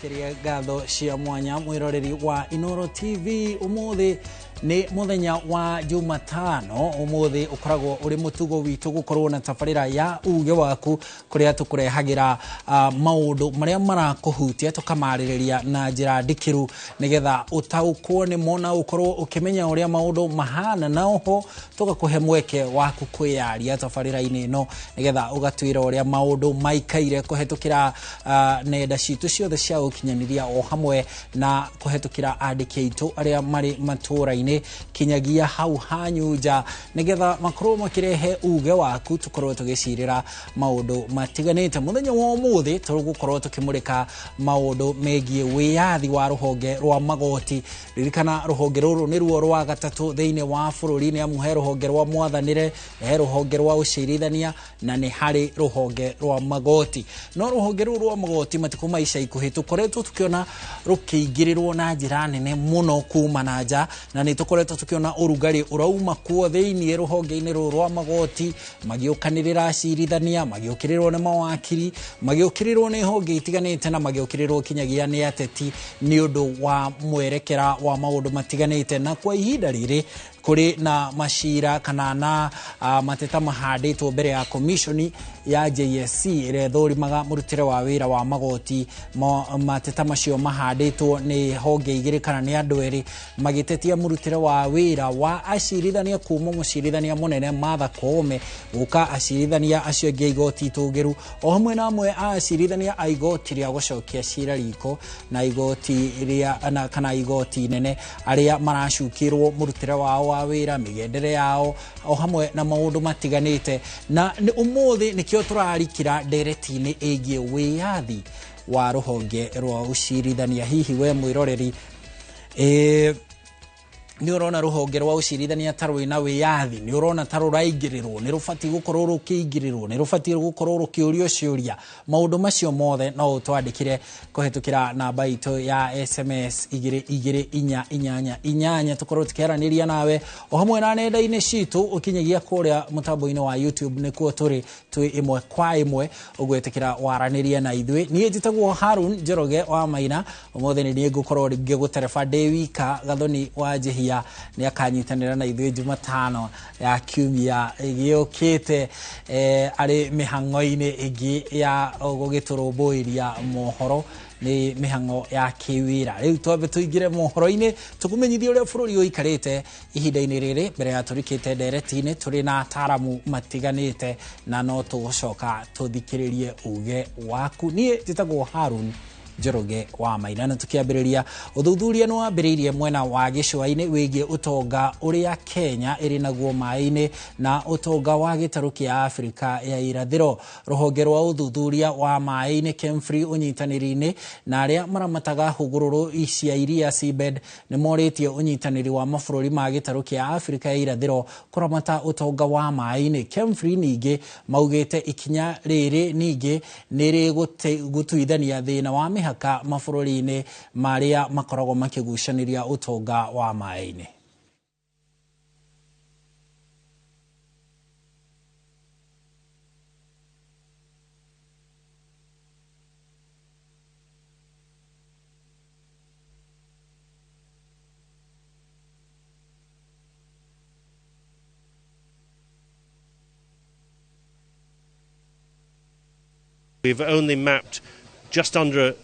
Kiria gatho cia mwanya mwiroreri wa Inooro TV umuthi ni muthenya wa Jumatano umuthi ukoragwo uri mutugo witu gukorwo na tabarira ya uge waku kuria tukurehagira maundu maria marakuhutia tukamaririria na njira ndikiru nigetha utaukwo ni mona ukorwo ukimenya uria maundu mahana na oho tugakuhe mweke waku kwiyaria tabarira-ini ino nigetha ugatwira uria maundu maikaire kuhetukira nenda citu ciothe cia ukinyaniria o hamwe na kuhetukira andiki aitu aria mari maturaini kinyagia hau hanyuja nigetha makorwo makirehe uge waku tukorwo tugicirira maundu matiganite muthenya wa umuthi tugukorwo tukimurika maundu megie wiyathi wa ruhonge rwa magoti ririkana ruhonge ruru ni ruo rwa gatatu thiine wa bururi ni amuhe ruhonge rwa mwathanire he ruhonge rwa ucirithania na ni hari ruhonge rwa magoti no ruhonge ruru rwa magoti matiko maisha ikuhi tukoretwo tukiona rukiingirirwo na njira nene muno kuma na nja na ni tukoretwo tukiona urugari urauma kuo thiini ruhonge-ini ruru rwa magoti magiukanirira acirithania magiukirirwo ni mawakiri magiukirirwo ni honge itiganite na magiukirirwo kinyagia ni ateti ni undu wa mwerekera wa maundu matiganite na kwa ihinda riri kuri na mashira kana na mateta mahanditwo mbere ya komishoni ya JSC ire thurimaga murutire wa wira wa magoti mateta macio mahanditwo ni honge igiri kana ni andu eri magitetia murutire wa wira wa acirithania kuma mucirithania munene Martha Koome guka acirithania acio ngi igoti tugiru o hamwe na amwe acirithania aigoti ria gucokia cira riko na igoti ria kana igoti nene aria maracukirwo murutire wa wira migendere yao o hamwe na maundu matiganite na umuthi nikio turarikira ndereti-ini egie wiyathi wa ruhonge rwa ucirithania hihi we mwiroreri ni urona ruhonge rwa ucirithania tarwi na wiyathi ni urona taru raigirirwo ni rufati gukorwo rukiingirirwo ni rufati gukorwo rukiurio ciuria maundu macio mothe no utwandikire kuhetukira namba itu ya SMS 2288 tukorwo tukiaraniria nawe o hamwe na nenda-ini citu ukinyagia kuria mutambo-ini wa YouTube nikuo turi imwe kwa imwe ugwetikira waraniria na ithui nie njitagwo Harun Njoroge wa Maina umuthi ni ngukorwo ngigutereba Dewika Gathoni wa Jehia ni akanyitanira na ithui Jumatano ya kiumia giukite ari mihango-ini ingi ya gugiturumbuiria mohoro ni mihango ya kiwira riu twambe tuingire mohoro-ini tukumenyithia uria bururi uikarite ihinda-ini riri mbere ya turikite ndereti-ini turi na ataramu matiganite na no tugucoka tuthikiririe uge waku nie njitagwo Harun Njoroge wa Maina na tukiambiriria uthuthuria no ambiririe mwena wa gicua-ini wigie utonga uria Kenya iri naguo mai-ini na utonga wa gitaru kia Afrika ya irathiro ruhonge rwa uthuthuria wa mai-ini Kemfrey unyitaniri-ini na aria maramataga hugururu cia iria seabed ni moritie unyitaniri wa mabururi ma gitaru kia Afrika ya irathiro kuramata utonga wa mai-ini Kemfrey ningi maugite ikinya riri ningi niri gutuithania thina wa haka mabururi-ini maria makoragwo makigucaniria utonga wa mai-ini. We've only mapped just under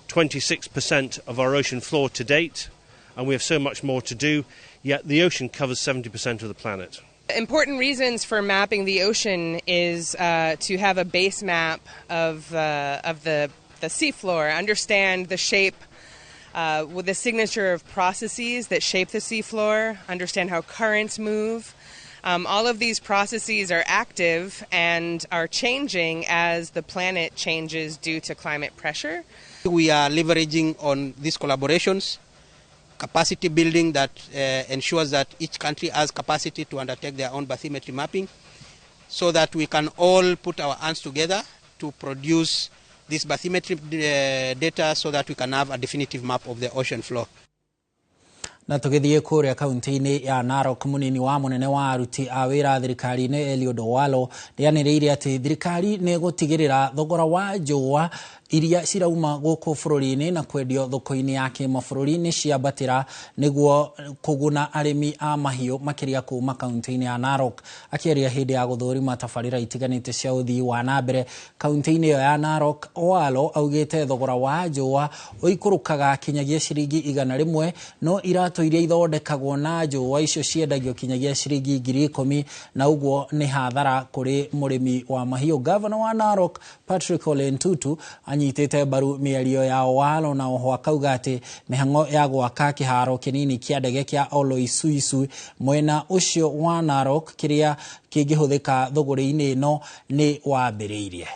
26% of our ocean floor to date, and we have so much more to do, yet the ocean covers 70% of the planet. Important reasons for mapping the ocean is to have a base map of the seafloor, understand the shape with the signature of processes that shape the seafloor, understand how currents move. All of these processes are active and are changing as the planet changes due to climate pressure. We are leveraging on these collaborations, capacity building that ensures that each country has capacity to undertake their own bathymetry mapping so that we can all put our hands together to produce this bathymetry data so that we can have a definitive map of the ocean floor. Na tugithie kuria kaunti-ini ya Narok, munini wa munene wa aruti a wira thirikari-ini Eliud Owalo nianiriire ati thirikari ni gutigirira thogora wa njũa iria cirauma guku bururi-ini na kwendio thoko-ini ya kimabũrũri ni ciambatira niguo kuguna arimi a mahiũ makiria kuma kaunti-ini ya Narok. Akiaria hindi ya guthũrima tabarĩra itiganĩte cia ũthii wa nambere kaunti-ini ya Narok, Owalo augite thogora wa njũa ũikũrũkaga kinyagia ciringi 100 no irato iria ithondekagwo na njũa icio ciendagio kinyagia ciringi 10,000 na uguo ni hathara kuri murimi wa mahiũ. Governor wa Narok Patrick Ole Ntutu anyitete baru mĩario ya Owalo na oho akauga ati mihango ya gwaka kiharo kinini kia ndege kia Oloisuisu mwena ucio wa Narok kiria kingihuthika thogori-ini no ni wambiriirie.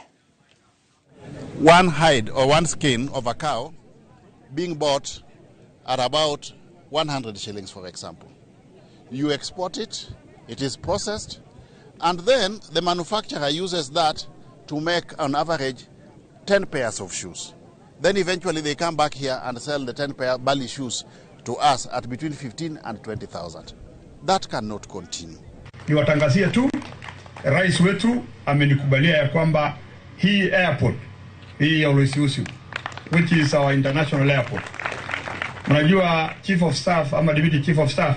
One hide or one skin of a cow being bought at about 100 shillings, for example. You export it, it is processed, and then the manufacturer uses that to make on average 10 pairs of shoes. Then eventually they come back here and sell the 10 pair Bali shoes to us at between 15 and 20,000. That cannot continue. Niwatangazie tu, rais wetu amenikubalia ya kwamba hii airport, hii ya Oloisuisu, which is our international airport. Unajua chief of staff ama deputy chief of staff,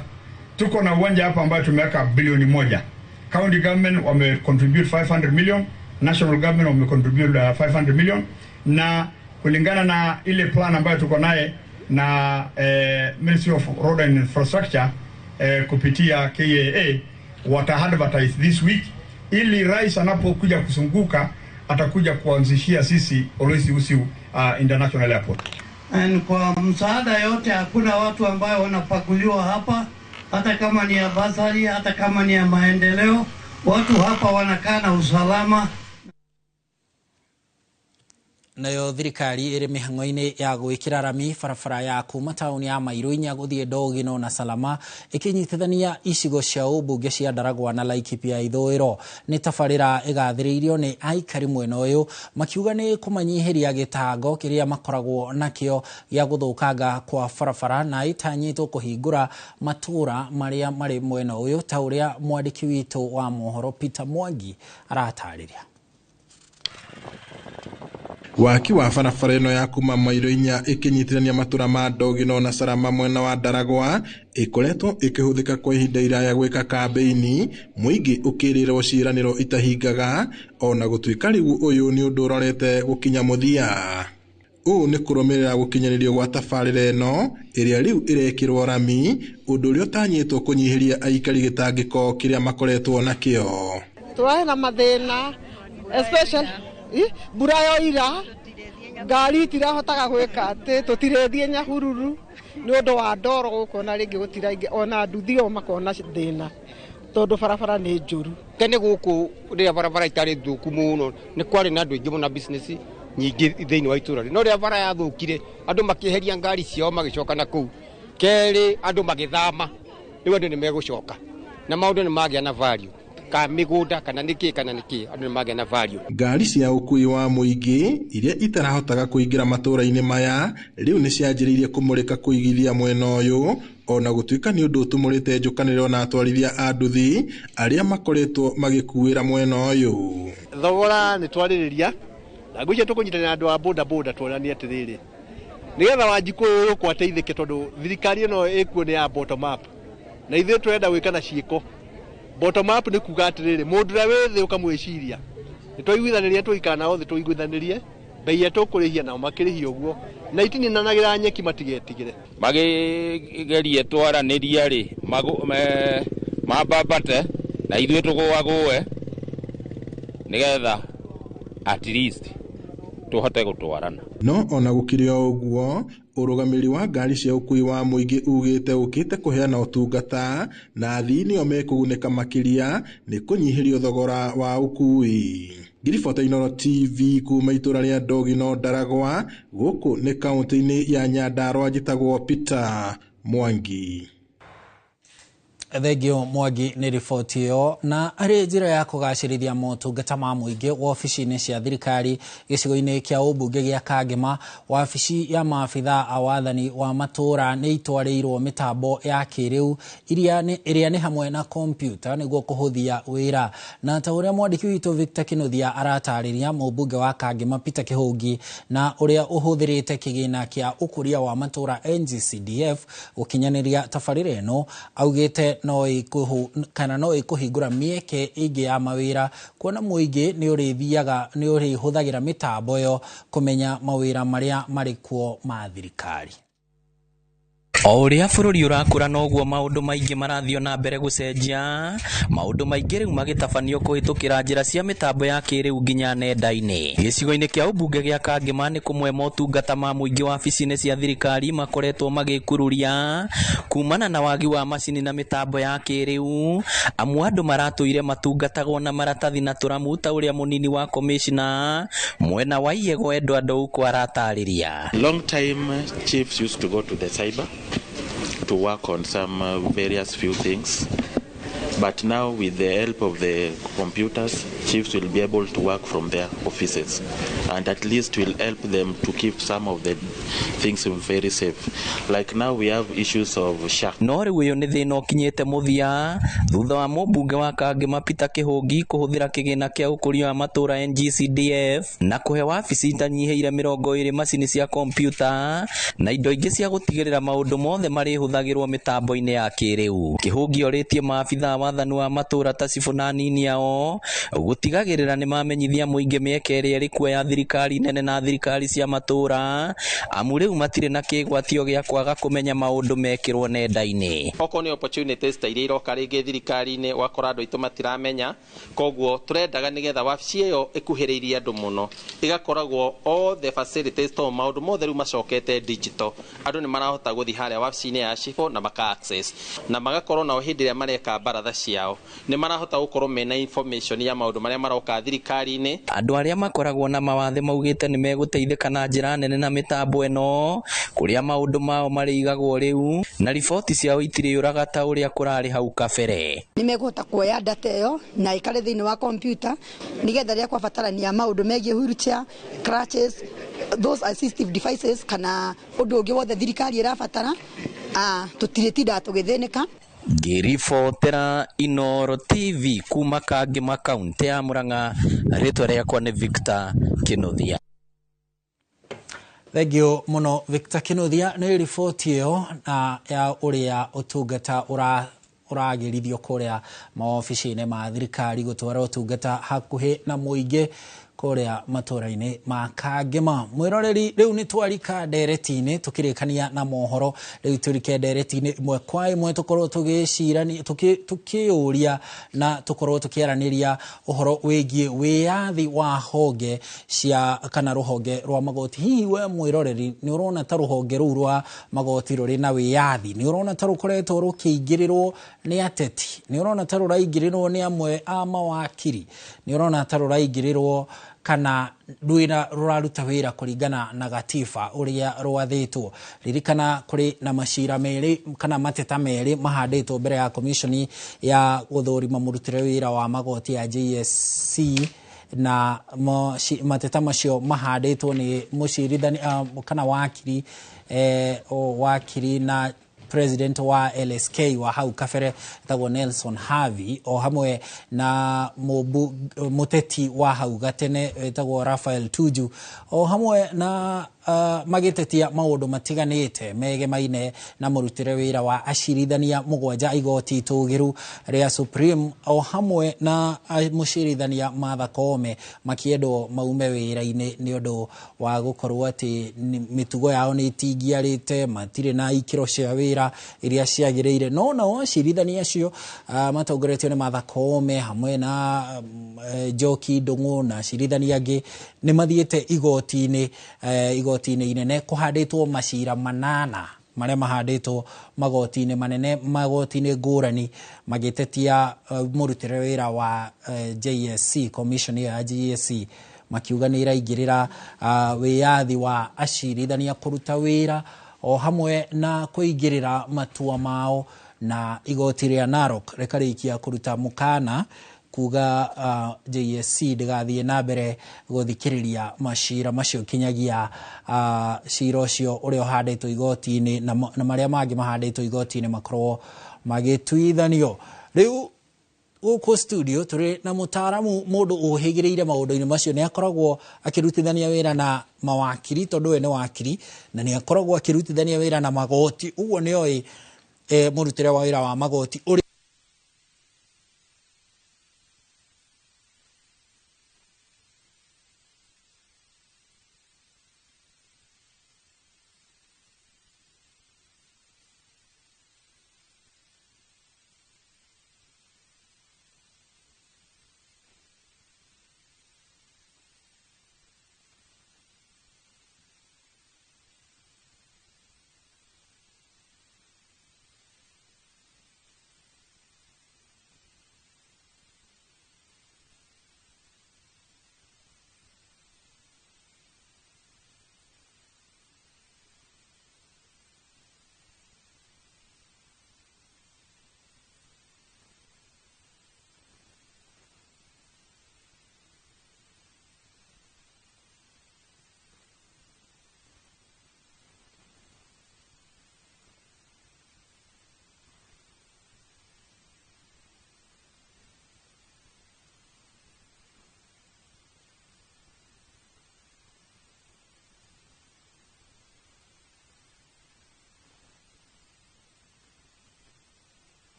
tuko na uwanja hapa ambayo tumeweka bilioni 1. County government wame contribute 500 million, national government wame contribute 500 million, na kulingana na ile plan ambayo tuko naye na Ministry of Road and Infrastructure kupitia KAA wata advertise this week ili rais anapokuja kusunguka atakuja kuanzishia sisi Oloisuisu International Airport. And kwa msaada yote hakuna watu ambao wanapakuliwa hapa, hata kama ni ya basari, hata kama ni ya maendeleo, watu hapa wanakaa na usalama. Nayo thirikari iri mihango-ini ya gwikira rami barabara ya kuma tauni ya Mairu-inya guthie Ndogino na Salama ikinyitithania icigo cia ubunge cia Ndaragwa na Laikipia ithũĩro. Ni tabarĩra igathĩrĩirio ni aikari mwena ũyũ makiuga ni kumanyihiria gitango kiria makoragwo nakio gĩa guthũkanga kwa barabara na itanyitwo kuhingũra matura maria mari mwena ũyũ ta ũrĩa mwandĩki witũ wa mohoro Peter Mwangi aratarĩria. Waki wa barabara ĩno ya kuma Mairu-inya ikinyitithania matura ma Ndogino na Salama mwena wa Ndaragwa ikoretwo ikihuthika kwa ihinda iraya gwika kambeini muingi ukirirwo ciraniro itahingaga ona gutuika riu uyu ni undu urorete gukinya muthia. Uu ni kurumirira gukinyanirio gwa tabarĩra ĩno iria riu irekirwo rami undu uria utanyitwo kunyihiria aikari gitangiko kiria makoretwo nakio. Twae na mathina especially mbura yo ira ngari tirahotaga gwika ati tutirethie Nyahururu ni undu wa ndoro guko na ringi gutirainge ona nduthio makona thina tondu barabara ni njuru. Tene guku ria barabara itari thuku muno ni kwari na andu ingi muna business nyingi thiini wa itura no ria bara ya thukire andu makiheria ngari ciao magicoka na kuu keri andu magithama ni andu ni megucoka na maundu ni magia na value ka migunda kana niki andu magia na value. Ngari cia ukui wa muingi iria itarahotaga kuingira matura-ini maya riu ni cianjiririe kumurika kuigithia mwena uyu ona gutuika ni undu utumurite njukaniro na atwarithia a nduthi aria makoretwo magikuira mwena uyu. Thogora ni twaririria na ngwije tukunyitana andu a boda boda tuonani atiriri nigetha wanjiku uyu kwateithike tondu thirikari ino ikuo ni ya bottom up na ithuĩ turenda gwĩka na ciĩko. Bottom up ni kuga atiriri mundu ria withi ukamwiciria ni twaiguithaniria tuikana othe tuiguithanirie bei yetu kurihia na makirihia uguo na itininanagira nyeki matigetigire magigerie twaraniria ri mababate na ithuĩ tugũagũe nigetha at least tuhote gutwarana. No ona gukirio uguo urugamiri wa ngari cia ukui wa muingi ugite ukite kuheana utungata na athini o mekuguneka makiria ni kunyihirio thogora wa ukui. Ngiribota Inooro TV kuma itura ria Ndogino Ndaragwa guku ni kaunti-ini ya Nyandarua njitagwo Peter Mwangi. Thegio Mwangi ni riboti yo na arĩ njĩra ya kũgacĩrithia motungata ma mũingĩ wabici-inĩ cia thirikari gĩcigo-inĩ kĩa ũmbunge gĩa Kangema. Wabici ya maabitha a wathani wa matũra nĩ itwarĩirwo mĩtambo ya kĩrĩu ĩrĩa nĩ hamwe na kompyuta nĩguo kũhũthia wĩra. Na ta ũrĩa mwandĩki witũ Victor Kĩnuthia aratarĩria, mũmbunge wa Kangema Peter Kĩhũngi na ũrĩa ũhũthĩrĩte kĩgĩna kĩa ũkũria wa matũra NGCDF gũkinyanĩria tabarĩra ĩno, augĩte no ĩkũhingũra mĩeke ĩngĩ ya mawĩra, kuona mũingĩ nĩ ũrĩhũthagĩra mĩtambo yo kũmenya mawĩra marĩa marĩ kuo ma thirikari. O ũrĩa bũrũri ũrakũra noguo maũndũ maingĩ marathio na mbere gũcenjia, maũndũ maingĩ rĩu magĩtabanio kũhĩtũkĩra njĩra cia mĩtambo ya kĩrĩu nginya nenda-inĩ. Gĩcigo-inĩ kĩa ũmbunge gĩa Kangema nĩ kũmwe motungata ma mũingĩ wabici-inĩ cia thirikari makoretwo magĩkururia kumana na wagi wa macini na mĩtambo ya kĩrĩu. Amwe andũ maratũire matungatagwo na maratathi na tũramu ta ũrĩa mũnini wa komishina mwena wa Iyego Edward Ouko aratarĩria. Long time chiefs used to go to the cyber to work on some various few things, but now with the help of the computers, chiefs will be able to work from their offices, and at least will help them to keep some of the things very safe. Like now we have issues of shark. No rĩu ũyũ nĩ thĩna ũkinyĩte mũthia thutha wa mũmbunge wa Kangema Peter Kĩhũngi kũhũthĩra kĩgĩna kĩa ũkũria wa matũra NGCDF na kũhe wabici itanyihĩire 20 macini cia kompyuta na indo ingĩ cia gũtigĩrĩra maũndũ mothe marĩhũthagĩrwo mĩtambo-inĩ ya kĩrĩu. Kĩhũngi orĩtie maabitha wathani wa matũra ta cibũ na nini ao gũtigagĩrĩra nĩ mamenyithia mũingĩ mĩeke ĩrĩa ĩrĩ kuo ya thirikari nene na thirikari cia matũra, amu rĩu matirĩ na kĩgwatio gĩa kwaga kũmenya maũndũ mekĩrwo nenda-inĩ. Okorwo nĩ opportunities ta iria iroka rĩngĩ thirikari-inĩ wakora andũ aitũ matiramenya, koguo tũrendaga nĩgetha wabici ĩyo ĩkuhĩrĩirie andũ mũno, ĩgakoragwo all the facilities to maũndũ mothe rĩu macokete digital. Andũ nĩ marahota gũthiĩ harĩa wabici-inĩ ya cibũ na maka access na magakorwo nao hĩndĩ ĩrĩa mareka baratha ciao nĩ marahota gũkorwo mena information ya maũndũ marĩa maroka thirikari-inĩ. Andũ arĩa makoragwo na mawathe maugĩte nĩ megũteithĩka na njĩra nene na mĩtambo ĩno, kũrĩa maũndũ mao marĩigagwo rĩu na riboti ciao itirĩũraga ta ũrĩa kũrarĩ hau kabere. Nĩ megũhota kuoya data ĩyo na ĩkarĩ thĩinĩ wa kompyuta nĩgetha rĩrĩa kwabatarania maũndũ megiĩ wheelchair, crutches, those assistive devices kana ũndũ ũngĩ wothe thirikari ĩrabatara, tũtirĩtindaga tũgĩthĩnĩka. Ngĩribotera Inooro TV kuma Kangema kaunti ya Murang'a, rĩtwa rĩakwa nĩ Victor Kĩnuthia. Thegio mũno Victor Kĩnuthia nĩ riboti ĩyo ya ũrĩa ũtungata ũragĩrithio kũrĩa maobici-inĩ ma thirikari gũtwara ũtungata hakuhĩ na mũingĩ kũrĩa matũra-inĩ ma Kangema. Mwĩroreri, rĩu nĩ twarika ndereti-inĩ tũkĩrĩkania na mohoro. Rĩu tũrike ndereti-inĩ ĩmwe kwa ĩmwe tũkorwo tũkĩũria na tũkorwo tũkĩaranĩria ũhoro wĩgiĩ wĩyathi wa honge cia kana rũhonge rwa magoti. Hihi we mwĩroreri nĩ ũrona ta rũhonge rũu rwa magoti rũrĩ na wĩyathi? Nĩ ũrona ta rũkoretwo rũkĩingĩrĩrwo nĩ ateti? Nĩ ũrona ta rũraingĩrĩrwo nĩ amwe a mawakiri? Nĩ ũrona ta rũraingĩrĩrwo kana rũraruta wĩra kũringana na gatiba ũrĩa rwathĩtwo? Ririkana kũrĩ na macira merĩ kana mateta merĩ mahandĩtwo mbere ya komishoni ya gũthũrima mũrutĩre wĩra wa magoti ya JSC, na mateta macio mahandĩtwo nĩ mũcirithania kana wakiri na president wa LSK wa hau kabere etagwo Nelson Havi, o hamwe na muteti wa hau gatene etagwo Raphael Tuju, o hamwe na magĩtetia maũndũ matiganĩte megemaine na mũrutĩre wĩra wa acirithania mũgwanja igoti itũgĩru rĩa Supreme, o hamwe na mũcirithania Martha Koome makĩendwo maume wĩra-inĩ nĩ ũndũ wa gũkorwo atĩ mĩtugo yao nĩ itingiarĩte, matirĩ na ikĩro cia wĩra iria ciagĩrĩire. No nao acirithania acio matongoretio nĩ Martha Koome hamwe na Njoki Ndung'u na acirithania angĩ nĩ mathiĩte igoti-inĩ inene kũhandĩtwo macira 8 marĩa mahandĩtwo magoti-inĩ manene, magoti-inĩ ngũrani, magĩtetia mũrutĩre wĩra wa JSC, commission ya JSC, makiuga nĩ iraingĩrĩra wĩyathi wa acirithania kũruta wĩra o hamwe na kũingĩrĩra matua mao na igoti rĩa Narok rĩkarĩkia kũruta mũkana kuga JSC ndĩgathiĩ na mbere gũthikĩrĩria macira macio kinyagia cira ũcio ũrĩa ũhandĩtwo igoti-inĩ na marĩa mangĩ mahandĩtwo igoti-inĩ makorwo magĩtuithanio. Rĩu gũkũ studio tũrĩ na mũtaaramu mũndũ ũhĩgĩrĩire maũndũ-inĩ macio, nĩ akoragwo akĩrutithania wĩra na mawakiri tondũ we nĩ wakiri, na nĩ akoragwo akĩrutithania wĩra na magoti, ũguo nĩ oĩ mũrutĩre wa wĩra wa magoti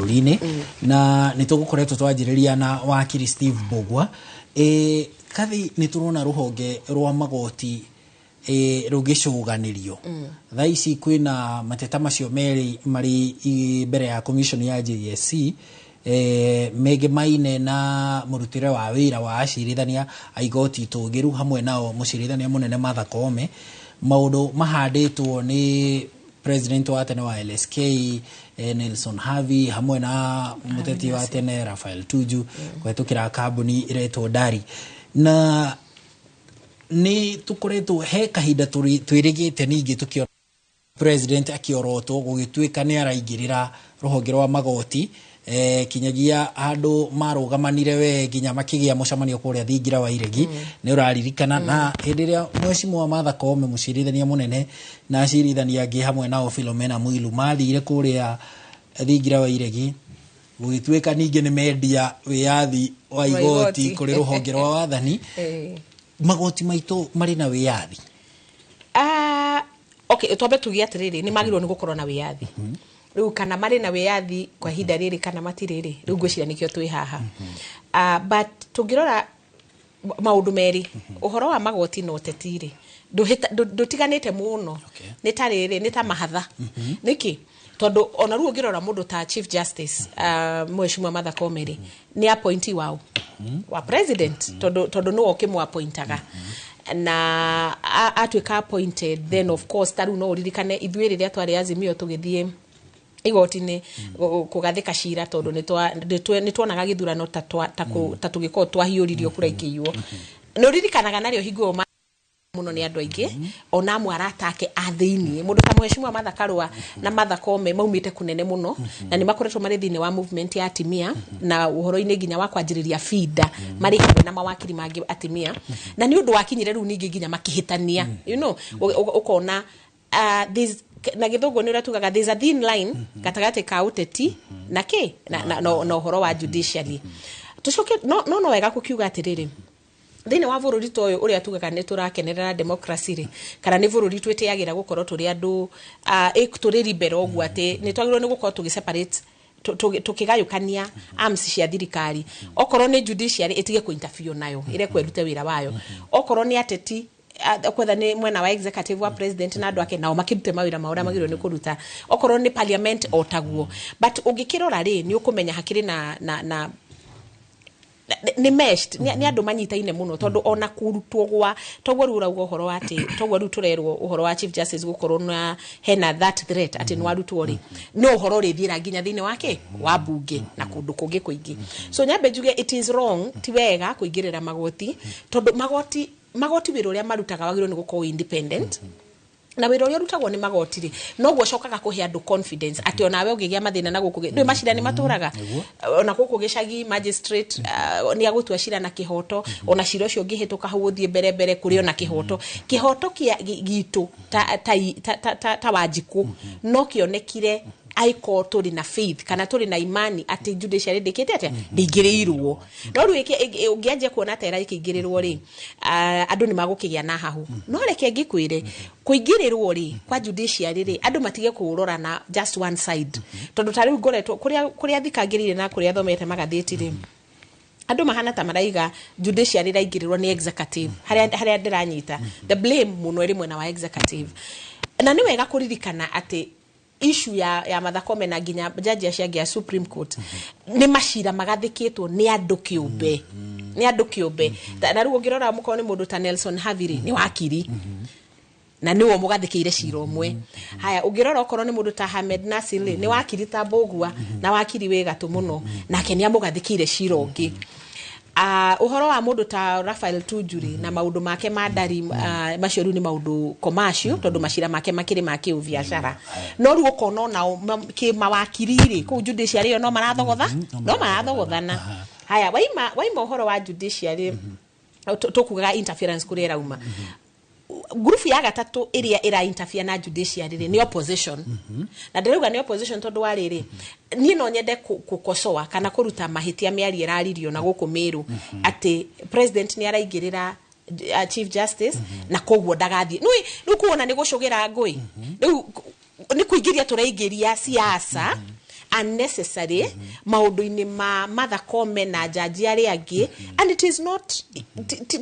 bururi-ini na nitugukoretwo twanjiriria na wakiri Steve Bogwa kathi niturona ruhonge rwa magoti rugicuganirio thaa ici kwina mateta macio mari mbere ya commission ya JSC mege maine na murutire wa wira wa acirithania aigoti tugiru hamwe nao mucirithania munene Martha Koome maudu mahanditwo ni president wa tene wa LSK Nelson Havi hamwe na muteti wa tene Rafael Tuju kwetukira kambuni iretwo Dari na ni tukoretwo he kahinda twirigite ningi tukio president akiorotwo gugituika ni araingirira ruhonge rwa magoti kinyagia andu marugamanire we ginya makigia mucamanio kuria Thingira wa Iregi ni uraririkana na hindiria Mheshimiwa Martha Koome mucirithania munene na acirithania angi hamwe na Philomena Mwilu mathire kuria Thingira wa Iregi gugituika ningi ni mendia wiathi wa igoti kuri ruhonge rwa wathani magoti maito mari na wiathi okay tobe tugia atiriri ni magirwo ni gukorwo na wiathi riu kana mari na wiathi kwa hinda riri kana matiriri riu ngwicira nikio twi haha but tungirora maundu meri uhoro wa magoti no tetiri ndutiganite muno ni tariri ni ta mahatha niki tondu ona ruo ngirora mundu ta Chief Justice Mheshimiwa Martha Koome ni appointee wao wa president tondu no okimwa appointaga na atwika appointed then of course taru no uririkane ithuĩ rĩrĩa twari Azimio tugithie igoti-ini kugathika cira tondu ni twonaga githurano ta tugikoo twahiũririo kura ikĩiywo no uririkanaga nario hingo muno ni andu aingi ona mwaratake athiini mundu ta Mheshimiwa Martha Karua na Martha Koome maumite kunene muno na ni makoretwo mari thini wa movement ya atimia na uhoro-ini nginya wa kwanjiriria FIDA mari hamwe na mawakiri mangi atimia na ni undu wakinyire riu ningi nginya makihitania you know ukona this na githungu ni uratugaga there's a thin line gatagati ka uteti na ke na uhoro wa judiciary tucoke no wega kukiuga atiriri thini wa bururi toyo uria tugaga ni turakenerera democracy ri kana ni bururi twitiagira gukorwo turi andu turi libero ogwo ati ni twagirwo ni gukorwo tugiseparate tukigayukania arms cia thirikari okorwo ni judiciary itige ku interfere nayo ire kwerute wira wayo okorwo ni ateti kwetha ni mwena wa executive wa president na andu ake nao makirute mawira maura magirwo ni kuruta okorwo ni parliament otaguo but ungikirora ri ni ukumenya hakiri na ni meshed ni andu manyitaine muno tondu ona kurutwo gwa togwo rura uhoro ati togwo ru turerwo uhoro wa Chief Justice gukorwo na hena that threat ati ni warutwo ri no uhoro ri thira nginya thini wake wa bunge na kundu kungi kuingi so nyambe juge it is wrong ti wega kuingirira magoti tondu magoti wira uria marutaga wagirwo ni gukorwo independent na wira uria rutagwo ni magoti ri no gwo cokaga kuhe andu confidence ati onawe ugigia mathina na guku ndio macira ni maturaga ona guku gicagi magistrate ni agutua cira na kihoto ona cira ucio ngihituka hau uthie mbere kuri ona kihoto kia gitu ta wajiku no kionekire aiko turi na faith kana turi na imani ati judiciary ndikite ati ndingirirwo no riu ungianje kuona tera ikingirirwo ri andu ni magukigia na hahu no reke ngikwire kuingirirwo ri kwa judiciary ri andu matige kurora na just one side tondu tari ngoretwo kuria thikagirire na kuria thomete magatheti ri andu mahana ta maraiga judiciary raingirirwo ni executive haria ndiranyita the blame muno ri mwena wa executive na ni wega kuririkana ati issue ya Martha Koome na nginya judge acia Supreme Court ni macira magathikitwo ni andu kiumbe na ruo ngirora muko ni mundu ta Nelson Haviri ni wakiri na niwo mugathikire cira umwe haya ungirora okorwo ni mundu ta Ahmed Nasir ni wakiri ta Bogwa na wakiri we gatu muno nake ni amugathikire cira ungi uhoro wa mundu ta Rafael Tujuri na maundu make madari macio ni maundu commercial tondu macira make makiri make ubiashara no ru ukona na ki mawakiriri ku judiciary no marathogothana haya waima uhoro wa judiciary tukuga interference kuri rauma group ya gatatu iria ira interfere na judiciary ni opposition na ndirauga ni opposition tondu wa riri ni no nyende kukosoa kana kuruta mahitia miari iraririo na guku miru ati president ni araingirira Chief Justice na kogwo ndagathie nu kuona ni gucugira ngui ni kuingiria turaingiria siasa unnecessary maundu-ini ma Martha Koome na jaji aria angi, and it is not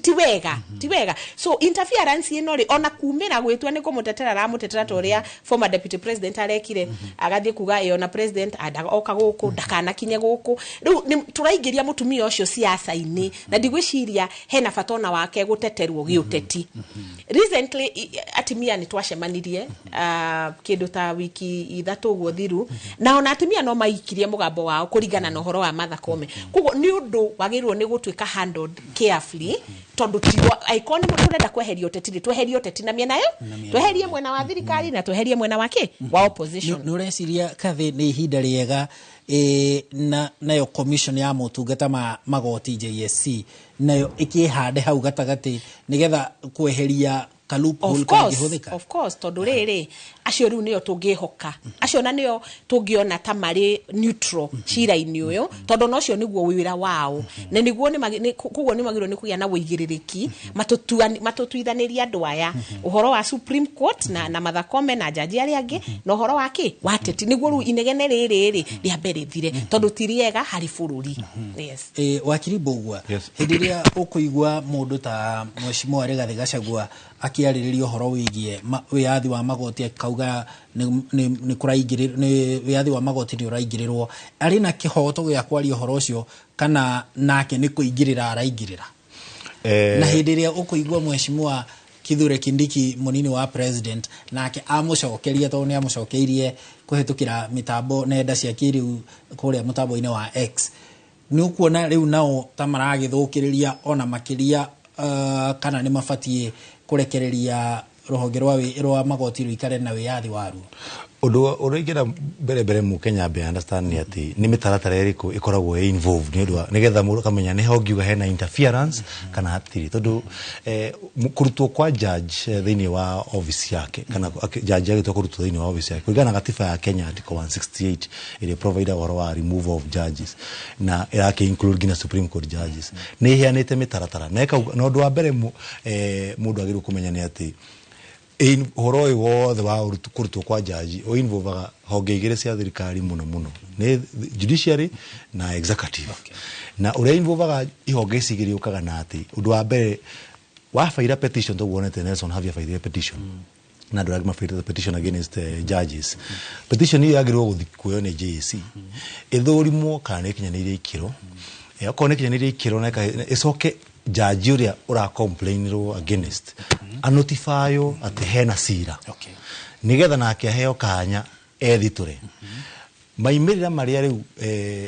tiwega. So interference ino ri ona kumira gwitwa ni kumutetera ramutetera toria former deputy president arekire agathie kuga ona president oka guku ndakana kinye guku riu turaigiria mutumia ucio siasa-ini na ndigwiciria hena fatona wake guteterwo giuteti. Recently atimia ni twacemanirie kindu ta wiki ithatu guo thiru na ona atimia no maikirie mugambo wao kuringana na uhoro wa Martha Koome. Koguo ni undu wagirwo ni gutwika handled carefully tondu tiwa icon muturenda kweheria uteti, tweherie uteti na miena yo, tweherie mwena wa thirikari na tweherie mwena wake wa opposition. Nureciria kathi ni ihinda riega nayo commission ya motungata ma magoti JSC nayo ikihande hau gatagati nigetha kweheria Of course, tondu riri acio riu niyo tungihoka, acio na niyo tungiona ta mari neutral cira-ini uyu tondu nocio niguo wira wao na niguo ni kuguo ni magiro ni kugia na wigiririki matutuithaniria andu aya uhoro wa Supreme Court na Martha Koome na jaji aria angi na uhoro wake wateti niguo riu inegene riri ria mbere thire tondu tiriega hari bururi. Yes. Wakiri Mbugua, hindi ria ukuigwa mundu ta Mheshimiwa Rigathi Gachagua akiariririo horo wigie wiathi wa magoti akauga ni kuraingirira ni wiathi wa magoti ni uraingirirwo ari na kihoto gya kwaria horo ucio kana nake ni kuingirira araingirira na hindi ria ukuigwa Mheshimiwa Kithure Kindiki munini wa president nake amucokeria to ni amucokeirie kuhitukira mitambo nenda cia kiriu kuria mutambo-ini wa X ni ukuona riu nao tamaragithukiriria ona makiria kana ni mafatie kurekereria ruhonge rwa magoti ruikare na wiathi waru. Undu urigira mbere mu Kenya be understand ni ati ni mitaratara iriku ikoragwo involved nigetha mundu kamenya ni hongiuga hena interference kana hatiri tondu kurutwo kwa judge thini wa office yake kana judge agitwa kurutwo thini wa office yake kulingana na katiba ya Kenya article 168 ile provide wa removal of judges na yake include gina Supreme Court judges ni hianite mitaratara na undu wa mbere mundu agiru kumenya ni ati in horoi wothe wa kurutwo kwa jaji o involvaga honge igire cia thirikari muno ni judiciary na executive na ure involvaga ihonge cigiri ukaga na ati undu wa mbere wa faira petition to wonete Nelson Havi faira petition na ndura mafaira petition against judges petition hiyo yagirwo guthikuyo ni JSC ithurimo kana ikinyanire ikiro yakone ikinyanire ikiro na icoke judge uria ura complainirwo against anotifyo ati hena cira nigetha nake heo kanya ethiture maimirira maria riu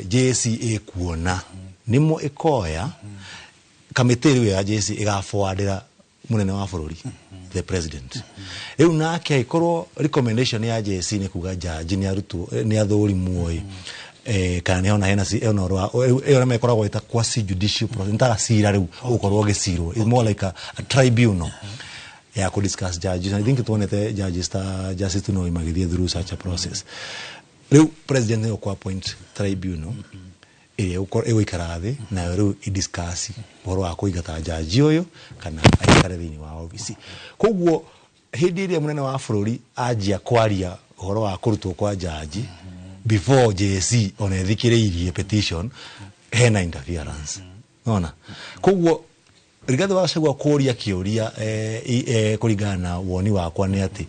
JSC ekuona nimo ikoya kamiti riu ya JSC igaforwardira munene wa bururi the president riu nake ikorwo recommendation ya JSC ni kuga judge ni arutu ni athuri muoi kana ona hena ona ro ona mekoragwo ita quasi judicial process ntara cira riu ukorwo giciro is more like a tribunal ya ku discuss judges. I think it one the judges ta justice to know imagithie through such a process riu president no kwa appoint tribunal ikarathi na riu I discuss horo wa kuigata judge uyu kana aikare thini wa office koguo hindi ria munene wa bururi ajia kwaria horo wa kurutwo kwa judge before JSC on ethikiriirie petition hena interference nona koguo Rigathi Gachagua kuria kiuria kuringana na woni wakwa ni ati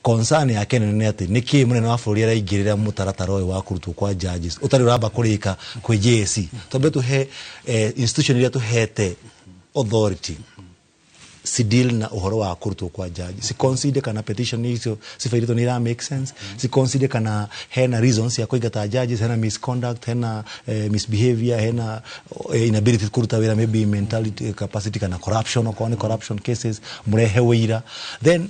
concern yake ni ati niki munene wa bururi araingirira mutaratara uyu wa kurutwo kwa judges utari uramba kurika kwi JSC tondu tuhe institution iria tuhete authority si deal na uhoro wa kurutwo kwa judge si consider kana petition hizo si fairito ni ra make sense si consider kana hena reasons ya kuigata judges hena misconduct hena misbehavior hena inability kuruta wira maybe mentality capacity kana corruption or corruption cases murehe wira then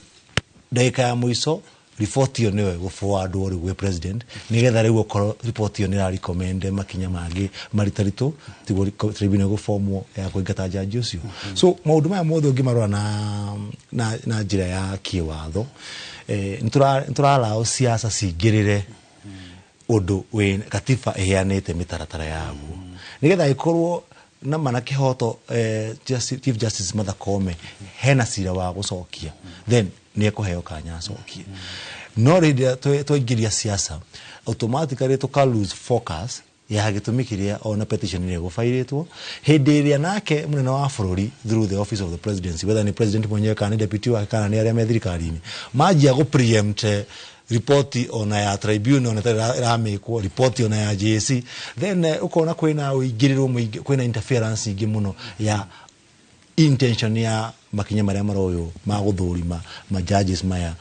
daika ya mwiso report yo newe go forward ori we president nigetha riu ko report yo ni ra recommend makinya mangi maritarito tigo tribunal go form ya kuigata judge ucio so maundu maya mothe ngimarora na njira ya kiwatho nturala siasa cingirire undu we katiba ihianite mitaratara yaguo nigetha ikorwo na mana kihoto Chief Justice Martha Koome hena cira wa gucokia then ni ekuheo kanya acokie no rĩrĩa tũingĩria siasa automatically to lose focus ya gitumikiria ona petition ni gufairitwo hindi iria nake munene wa bururi through the office of the presidency, whether ni president mwenyewe kana deputy wake kana ni aria me thirikari-ini majia go preempt report ona ya tribunal ona ramekwo report ona ya JSC, then ukona kwina uingiriro muingi, kwina interference ingi muno ya intention ya makinya maria maroyo maguthurima ma judges maya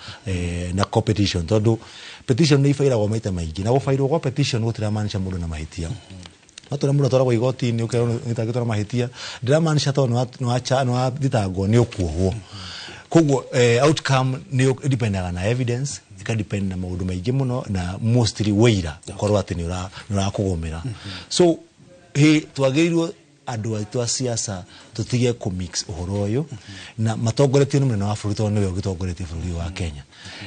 na competition tondu petition ni ifairagwo maita maingi na gufairwo kwa petition gutira manisha mundu na mahitia atore mundu atwaragwo igoti-ini ukero nitagitwara mahitia ndira manisha to no thitangwo ni ukuohwo koguo outcome ni dependaga na evidence depend na maundu maingi muno na mostly weira korwo ati ni urakugomera so twagirirwo andu aitu a siasa tutige ku mix uhoro uyu na matongoretio ni munene wa bururi tondu niwe ugitongoretie bururi wa Kenya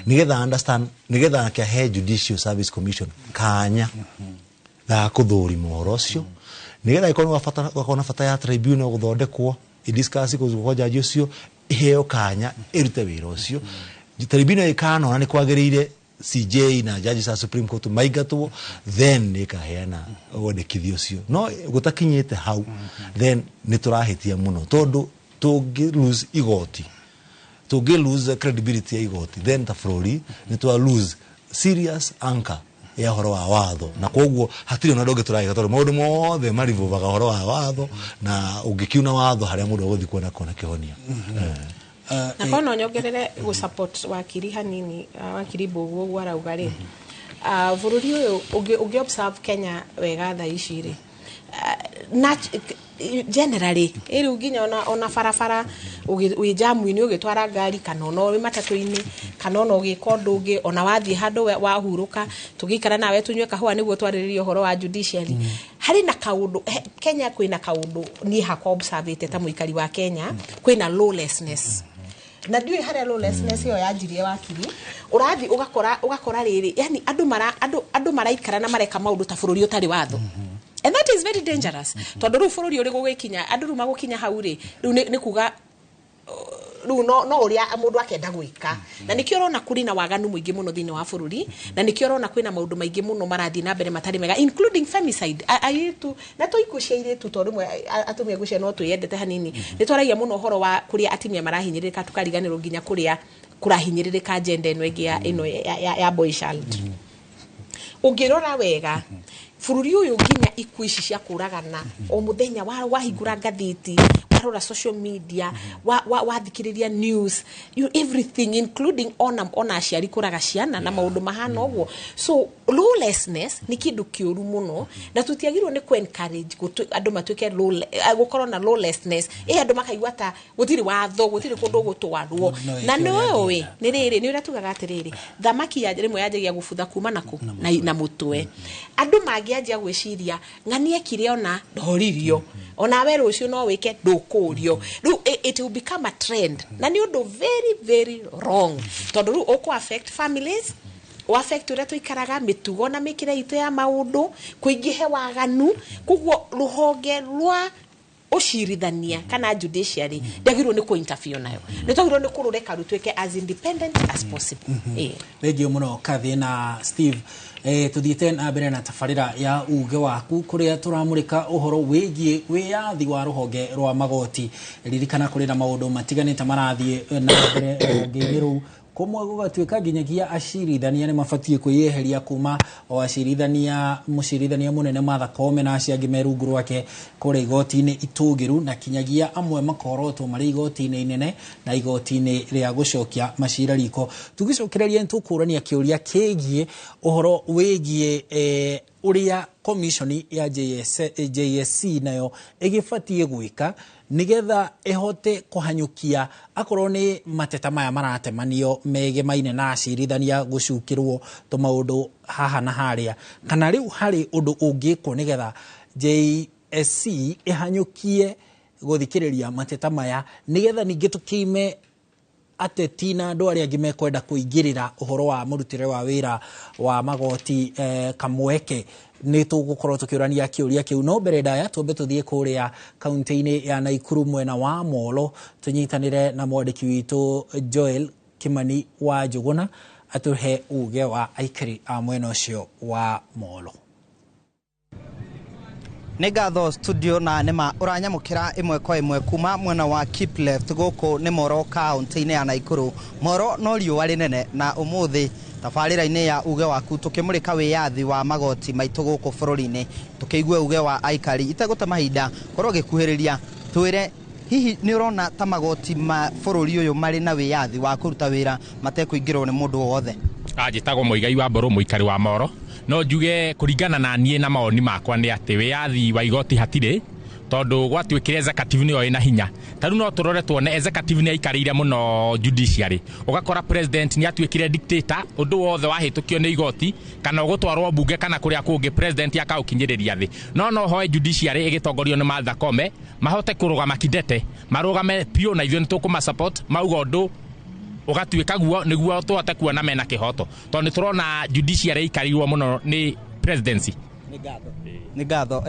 nigetha understand nigetha ke he Judicial Service Commission kanya ga kuthurima uhoro ucio nigetha ikorwo wakona bata ya tribunal guthondekwo idiscuss ko jaji ucio iheo kanya irute wira ucio tribunal ikana ona ni kwagirire CJ na judges a Supreme Court maigatwo then nikaheana wandikithio ucio no gutakinyite hau then niturahitia muno tondu tungi lose igoti tungi lose credibility ya igoti then ta bururi nitua lose serious anchor ya horo wa watho na koguo hatiri ona doge turaiga tondu maundu mothe marivuvaga horo wa watho na ungikiuna watho haria mundu aguthi kuona kona kihonia na kono nyongerere go support wakiri hanini wakiri Mbugu gwa raugari bururi uyu ugi observe Kenya wega tha ici ri generally eri uginya ona farafara ugi jamu-ini ugitwara ngari kana ona matatu-ini kana ona ugikondu ugi ona wathie handu wahuruka tugikara nawe tunywe kahua niguo twariririe horo wa judiciary hari na kaundu Kenya kwina kaundu ni hakwa observe ta muikari wa Kenya kwina lawlessness na ndiwe haria lawlessness yo yanjirie wakiri urathi ugakora riri yani andu maraikara na mareka maundu ta bururi utari watho and that is very dangerous tondu ru bururi uri gugikinya andu ru magukinya hau ri ru ni kuga ru no uria mundu akenda gwika na nikio rona kuri na waganu muingi muno thini wa bururi na nikio rona kwina maundu maingi muno marathi na mbere matari mega including femicide aitu na to ikuciire tu tondu mwe atumia gucia no tuyendete hanini ni twaragia muno uhoro wa kuria atimia marahinyirika tukariganirwo nginya kuria kurahinyirika gender ino ya boy child ungirora wega bururi uyu nginya ikuici cia kuragana o muthenya wahingura ngathiti warora social media wathikiriria news everything including ona aciari kuraga ciana na maundu mahana uguo so lawlessness ni kindu kiuru muno na tutiagirwo ni encourage andu matuike gukorwo na lawlessness andu makaigua ta gutiri watho gutiri kundu gutwarwo na nowe ni riri ni uratugaga atiriri thamaki ya rimwe yajagia gubutha kuma na mutwe andu magianjia gwiciria ng'ania kire ona ndoririo ona we rucio no wike ndukurio it will become a trend na ni undu very very wrong tondu ru uku affect families o affect ure tuikaraga mitugo na mikire itu ya maundu kuingihe waganu kuguo ruhonge rwa ushirithania kana judiciary ndagirwo ni kuinterfere nayo nitogirwo ni kurureka rutweke as independent as possible radio muno kathi na Steve tuthiete na mbere na tafarira ya uge waku kuria turamurika uhoro wigie wiyathi wa ruhonge rwa magoti ririkana kuri na maundu matiganite marathie na mbere ngiru komwe gugatuika nginyagia acirithania ni mabatie kuyeheria kuma o acirithania mucirithania munene Martha Koome na aciangi merungu rwake kuri igoti-ini itugiru na kinyagia amwe makorotwo mari igoti-ini inene na igoti-ini ria gucokia macira riko tugicokereria ntukurania kiuria kigie uhoro wigie uria commission ya JSC nayo igifatie gwika nigetha ehote kuhanyukia akorwo ni mateta maya maratemanio megemaine na acirithania gucukirwo to maundu haha na haria kana riu hari undu ungikwo nigetha JSC ihanyukie guthikiriria mateta maya nigetha ningi tukime ateti na andu aria angi mekwenda kuingirira uhoro wa murutire wa wira wa magoti kamweke ni tugukorwo tukiurania kiuria kiu no mbere ndaya tumbe tuthie kuria kaunti-ini ya Naikuru mwena wa Molo tunyitanire na mwandiki witu Joel Kimani wa Njuguna atuhe uge wa aikari a mwena ucio wa Molo. Nĩ ngatho studio na nĩma ũranyamũkĩra ĩmwe kwa ĩmwe kuma mwena wa Keep Left gũkũ nĩ Moro kaunti-inĩ ya Naikuru. Moro no riũa rĩnene na ũmũthĩ tabarĩra-inĩ ya uge waku tũkĩmũrĩka wĩyathi wa magoti maitũ gũkũ bũrũri-inĩ tũkĩigua uge wa aikari itegũte mahinda korwo gĩkuhĩrĩria twĩre hihi nĩ ũrona ta magoti ma bũrũri ũyũ marĩ na wĩyathi wa kũruta wĩra matekũingĩrwo nĩ mũndũ wothe. Njĩtagwo Mũigai wa Mbũrũ mũikari wa Moro. No njuge kũringana na niĩ na maoni makwa nĩ atĩ wĩyathi wa igoti hatirĩ tondu gwatuĩkire executive nĩyo ĩna hinya. Tarĩu no tũrore tuone executive nĩ aikarĩire mũno judiciary. Ũgakora president nĩ atuĩkire dictator, ũndũ wothe wahĩtũkio nĩ igoti kana ũgũtwarwo bunge kana kũrĩa kũngĩ president akaũkinyĩrĩria thĩ. No hoe judiciary ĩgĩtongorio nĩ Martha Koome mahote kũrũgama kidete, marũgame pio na ithuĩ nĩ tũkũma support mauga ũndũ ũgatuĩka guo nĩguo tũhote kuona mena kĩhoto. Tondũ nĩ tũrona judiciary ĩikarirwo mũno nĩ presidency. Nĩ ngatho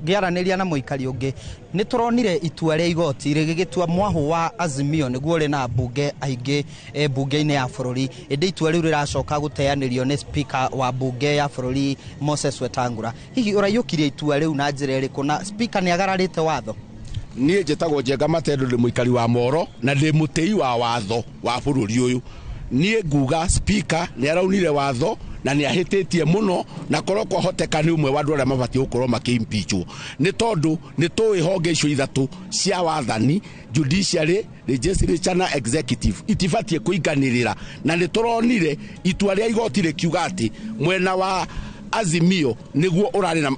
ngĩaranĩria na mũikari ũngĩ nĩ tũronire itua rĩa igoti rĩgĩgĩtua mwahũ wa Azimio nĩguo rĩ na bunge aingĩ bunge-inĩ ya bũrũri. Ĩndĩ itua rĩu rĩracoka gũteanĩrio nĩ speaker wa bunge ya bũrũri Moses Wetangula. Hihi ũraiyũkirie itua rĩu na njĩra ĩrĩkũ na speaker nĩ agararĩte watho? Niĩ njĩtagwo Njenga Matendo ndĩ mũikari wa Moro na ndĩ mũtĩi wa watho wa bũrũri ũyũ. Niĩ nguga speaker nĩ araunire watho na nĩ ahĩtĩtie mũno na korwo kwahoteka nĩ ũmwe wa andũ arĩa mabatiĩ gũkorwo makĩimpeachwo. Nĩ tondũ nĩ tũĩ honge icio ithatũ cia wathani, judiciary, legislature na executive itibatiĩ kũinganĩrĩra, na nĩ tũronire itua rĩa igoti rĩkiuga atĩ mwena wa Azimio nĩguo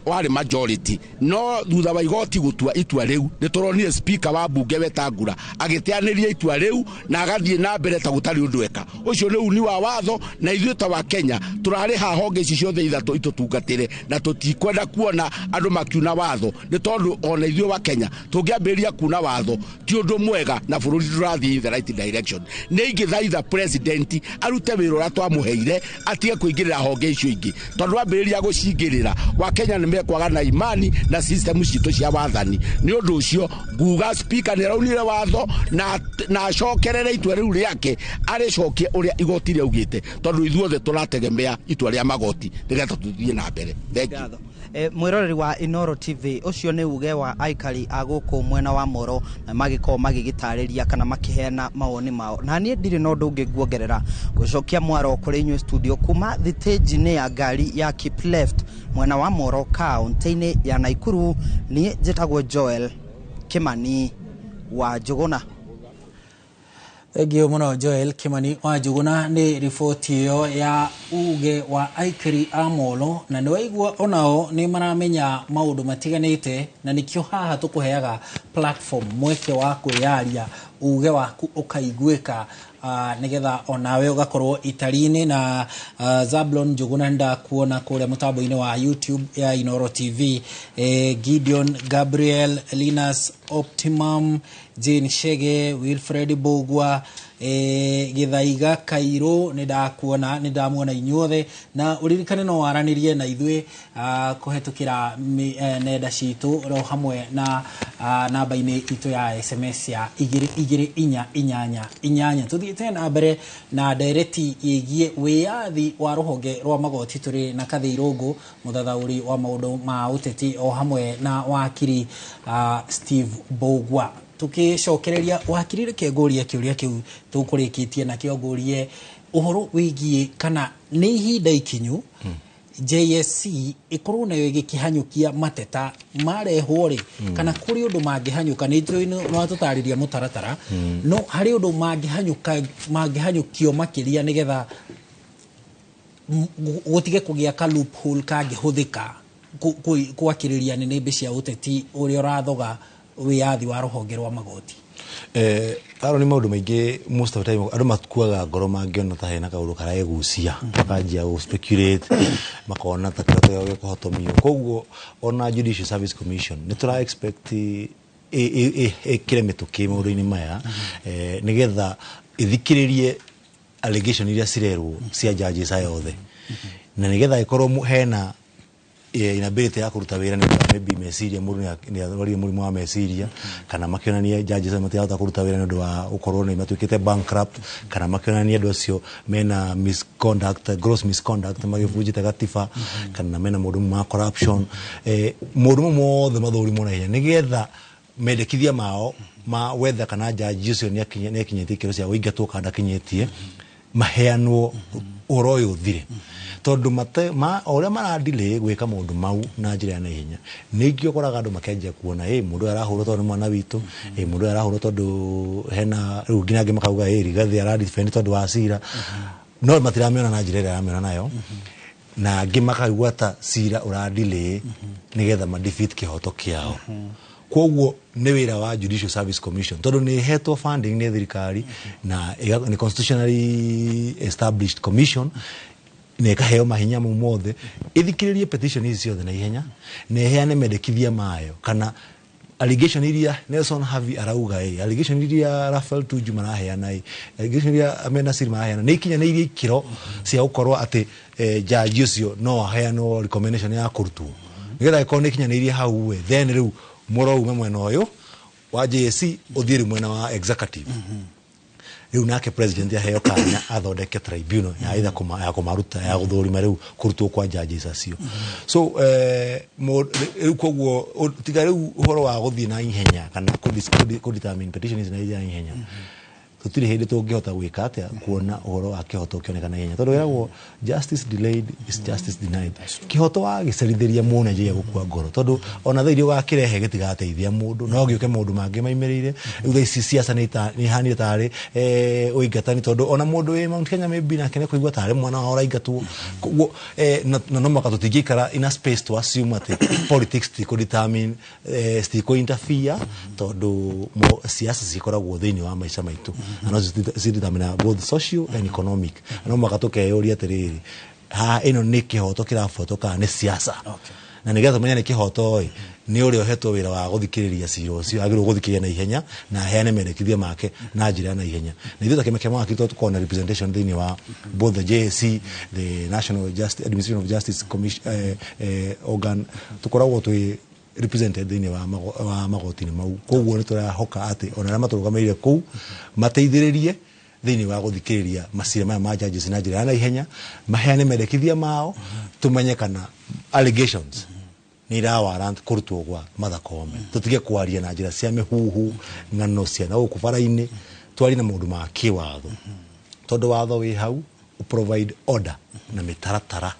warĩ majority, no thutha wa igoti gũtua itua rĩu nĩ tũronire speaker wa bunge Wetangula agĩteanĩria itua rĩu na agathiĩ na mbere ta gũtarĩ ũndũ eka. Ũcio nĩ uni wa watho na ithuĩ ta wa Kenya tũrarĩ ha honge ici ciothe ithatũ itũtungatĩre na tũtikwenda kuona andũ makiuna watho, nĩ tondũ ona ithuĩ wa Kenya tũngĩambĩrĩria kuna watho ti ũndũ mwega na bũrũri tũrathiĩ in the right direction. Nĩ ingĩthaitha president arute wĩra ũrĩa twamũheire atige kũingĩrĩra honge icio ingĩ, tondũ wambĩrĩria gũcingĩrĩra wa Kenya nĩ mekwaga na imani na system citũ cia wathani. Nĩ ũndũ ũcio nguga speaker nĩ araunire watho na acokerere itua rĩu rĩake arĩcokie ũrĩa igoti rĩaugĩte, tondũ ithuothe tũrategemea itua rĩa magoti nĩgetha tũthiĩ na mbere. Thank you. Mwĩroreri wa Inoro TV ũcio nĩ uge wa aikari a gũkũ mwena wa Moro na magĩkorwo magĩgĩtarĩria kana makĩheana mawoni mao. Na niĩ ndirĩ na ũndũ ũngĩ nguongerera gũcokia mwaro kũrĩ inyuĩ studio kuma thitĩnji-inĩ ya ngari ya Keep Left mwena wa Moro kaunti-inĩ ya Naikuru. Niĩ njĩtagwo Joel Kimani wa Njuguna. Thengio mũno Joel Kimani wa Njuguna nĩ riboti ĩyo ya uge wa aikari a Molo, na nĩ waigua onao nĩ maramenya maũndũ matiganĩte, na nĩkĩo haha tũkũheaga platform mweke wa kwĩyaria uge waku ũkaiguĩka nĩgetha onawe ũgakorwo itari-inĩ. Na Zablon Njuguna ndakuona kũrĩa mũtambo-inĩ wa YouTube ya Inoro TV, Gideon Gabriel, Linus Optimum, Jane Shege, Wilfred Bogwa, Githaiga Kairo nĩndakuona nĩndamuona inyuothe, na uririkane no waranĩrie na ithuĩ kũhetũkĩra nenda citũ ro hamwe na namba-inĩ itũ ya SMS ya 22488. Tuthiĩte na mbere na ndereti ĩgiĩ wĩyathi wa rũhonge rwa magoti. Tũrĩ na Kathĩ Irũngũ, mũthathaũri wa maũndũ ma ũteti o hamwe na wakiri Steve Bogwa. Tukicokereria wakiri reke ngũrie kĩũria kĩu tũkũrĩkĩtie na kĩo ngũrie ũhoro wĩgiĩ kana nĩ ihinda ikinyu JSC ikorwo nayo igĩkĩhanyũkia mateta marehwo rĩ, kana kũrĩ ũndũ mangĩhanyũka. Nĩ njũĩ no tũtarĩria mũtaratara, no harĩ ũndũ mangĩhanyũkio makĩria nĩgetha gũtige kũgĩa ka loophole kangĩhũthĩka gwakĩrĩria nĩnĩmbĩ cia ũteti ũrĩa ũrathoga wĩyathi wa rũhonge rwa magoti. Taro nĩ maũndũ maingĩ most of the time andũ matuaga ngoro mangĩona ta hena kaũndũ karaegucia makanjia gũ speculate makona ta kĩroto gĩa kũhotomio. Koguo ona Judicial Service Commission nĩ tũra expect kĩre mĩtũkĩ maũndũ-inĩ maya nĩgetha ithikĩrĩrie allegation iria cirerwo cia judges aya othe, na nĩgetha ikorwo hena inability ya kuruta wira ni maybe meciria mundu ni arwarie murimu wa meciria kana makionania judges matihota kuruta wira ni undu wa ukorwo ni matwikite bankrupt kana makionania andu acio mena misconduct, gross misconduct, magibujite gatiba kana mena mundu ma corruption mundu mothe mathurimo na hinya nigetha mendekithia mao ma wetha kana judges ucio ni akinyete kiro cia uingatwo kana kinyetie maheanwo oroyo thire tondu oria maradile gwika mundu mau na njira na hinya ningi okoraga andu makenja kuona mundu arahurwo tondu mwana witu mundu arahurwo tondu hena rugi nangi makauga Rigathi ara defend tondu wa Cira no matiramiona na njira ira amiona nayo na angi makaigua ta Cira uradile nigetha ma defeat kihoto kiao koguo ni wira wa Judicial Service Commission tondu ni hetwo funding ni thirikari na ni constitutionally established commission neka heo mahinya mu mothe ithikiririe petition ici ciothe na ihenya ne heane mendekithia mayo kana allegation iria Nelson Havi arauga allegation iria Rafael Tuju maraheana allegation iria Amanda Siri maraheana ni ikinya ni iria ikiro cia ukorwa ati judge ucio no aheano recommendation ya kurutwo nigetha ikone ikinya ni iria hau we then riu morouma mwena uyu wa JSC uthiri mwena wa executive riu nake president aheo kanya athondeke tribunal ya either ya kumaruta ya guthurima riu kurutwo kwa judges acio so riu koguo tiga riu uhoro wa guthii na ihenya kana kudetermine petition is na ihenya tutire hindi tungihota gwika atia kuona uhoro wa kihoto kionekana ihenya tondu wiragwo justice delayed is justice denied kihoto wa gicerithiria mune je gukua ngoro tondu ona thairio gakirehe gitigateithia mundu no giuke mundu mangi maimirire riu ici siasa ni hanire tari uingatani tondu ona mundu wi Mount Kenya maybe na kene kuigua tari mwana wa uraingatwo no makatutingikara in a space to assume ati politics ti determine sti ko interfere tondu siasa zikoragwo thiini wa maisha maitu and zidetermine both social and economic no makatoke yoria atiriri ino ni kihoto kirafoto kana ni siasa na nigetha menya ni kihoto ni uri ohetwo wira wa guthikiriria cira ucio agirwo guthikiria na ihenya na heane mendekithia make na njira na ihenya na ithuĩ takĩme kĩama gakitwo tukona representation thĩinĩ wa both the JSC the National Administration of Justice Commission organ tukoragwo twi represented thĩinĩ wa magoti-inĩ mau koguo nĩ tũrahoka atĩ ona arĩa matũrũgamĩrĩire kũu mateithĩrĩrie thĩinĩ wa guthikiriria macira maya ma judges na njira na ihenya maheane mendekithia mao tumenye kana allegations ni warrant kurutwo gwa Martha Koome tutige kwaria na njira cia mihuhu ng'ano cia na ukubara-ini twari na maundu ma kiwatho tondu watho wi hau provide order na mitaratara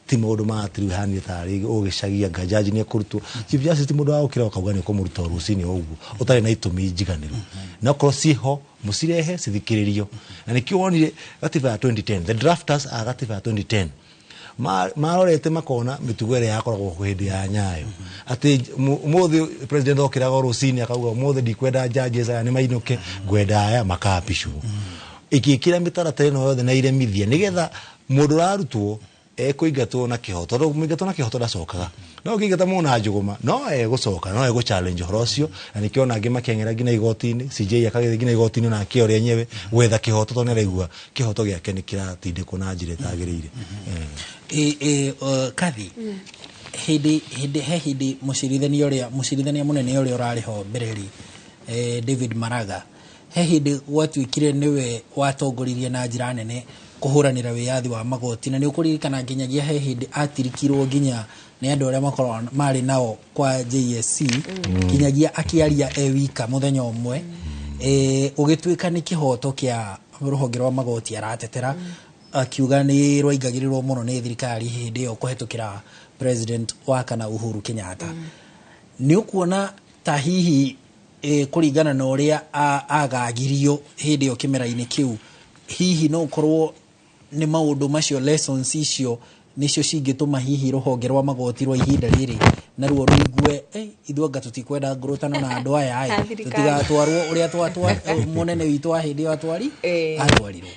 ti maundu ma atiri hani tari ugicagia ngajaji ni kurutwo chief justice mundu wa ukira ukauga ni kumuruta rucini uguo utari na itumi njiganiru na krosiho musirehe cithikiririo na nikio wonire gatiba ya 2010 the drafters a gatiba ya 2010 marorete makona mitugo ire yakoragwo hindi ya Nyayo ati muthi president okiraga rucini akauga muthi ndikwenda judges aya ni mainuke ngwenda aya makapishu ikikira mitaratara no yothe na iremithia nigetha mundu rarutwo kuingatwo na kihoto ndo muingatwo na kihoto ndacokaga no kingata mona njuguma no gucoka no gu challenge horo ucio na nikiona angi makengera ngina igoti-ini CJ akagire ngina igoti-ini na akio ria nyewe wetha kihoto to niraigua kihoto giake ni kiratindikwo na njire tagirire kathi hindi mucirithania munene uria urariho mbereri David Maraga hindi gwatuikire niwe watongoririe na njira nene kuhuranira wiyathi wa magoti na ni ukuririkana nginyagia hindi atirikirwo nginya ni andu aria makorwo mari nao kwa JSC nginyagia akiaria wika muthenya umwe ugituika ni kihoto kia ruhonge rwa magoti aratetera akiuga ni rwaigagirirwo muno ni thirikari hindi yo kuhetukira president wa kana Uhuru Kenyatta ni ukuona ta hihi kuringana na uria agagirio hindi yo kimera-ini kiu hihi no ukorwo ni maundu macio lessons icio nicio cingituma hihi ruhonge rwa magoti rwa ihinda riri na ruo ruigue ithuanga tutikwenda ngurutano na andu aya tutigatwarwo uria twatwa munene witu wa hindi wa twari atwarirwo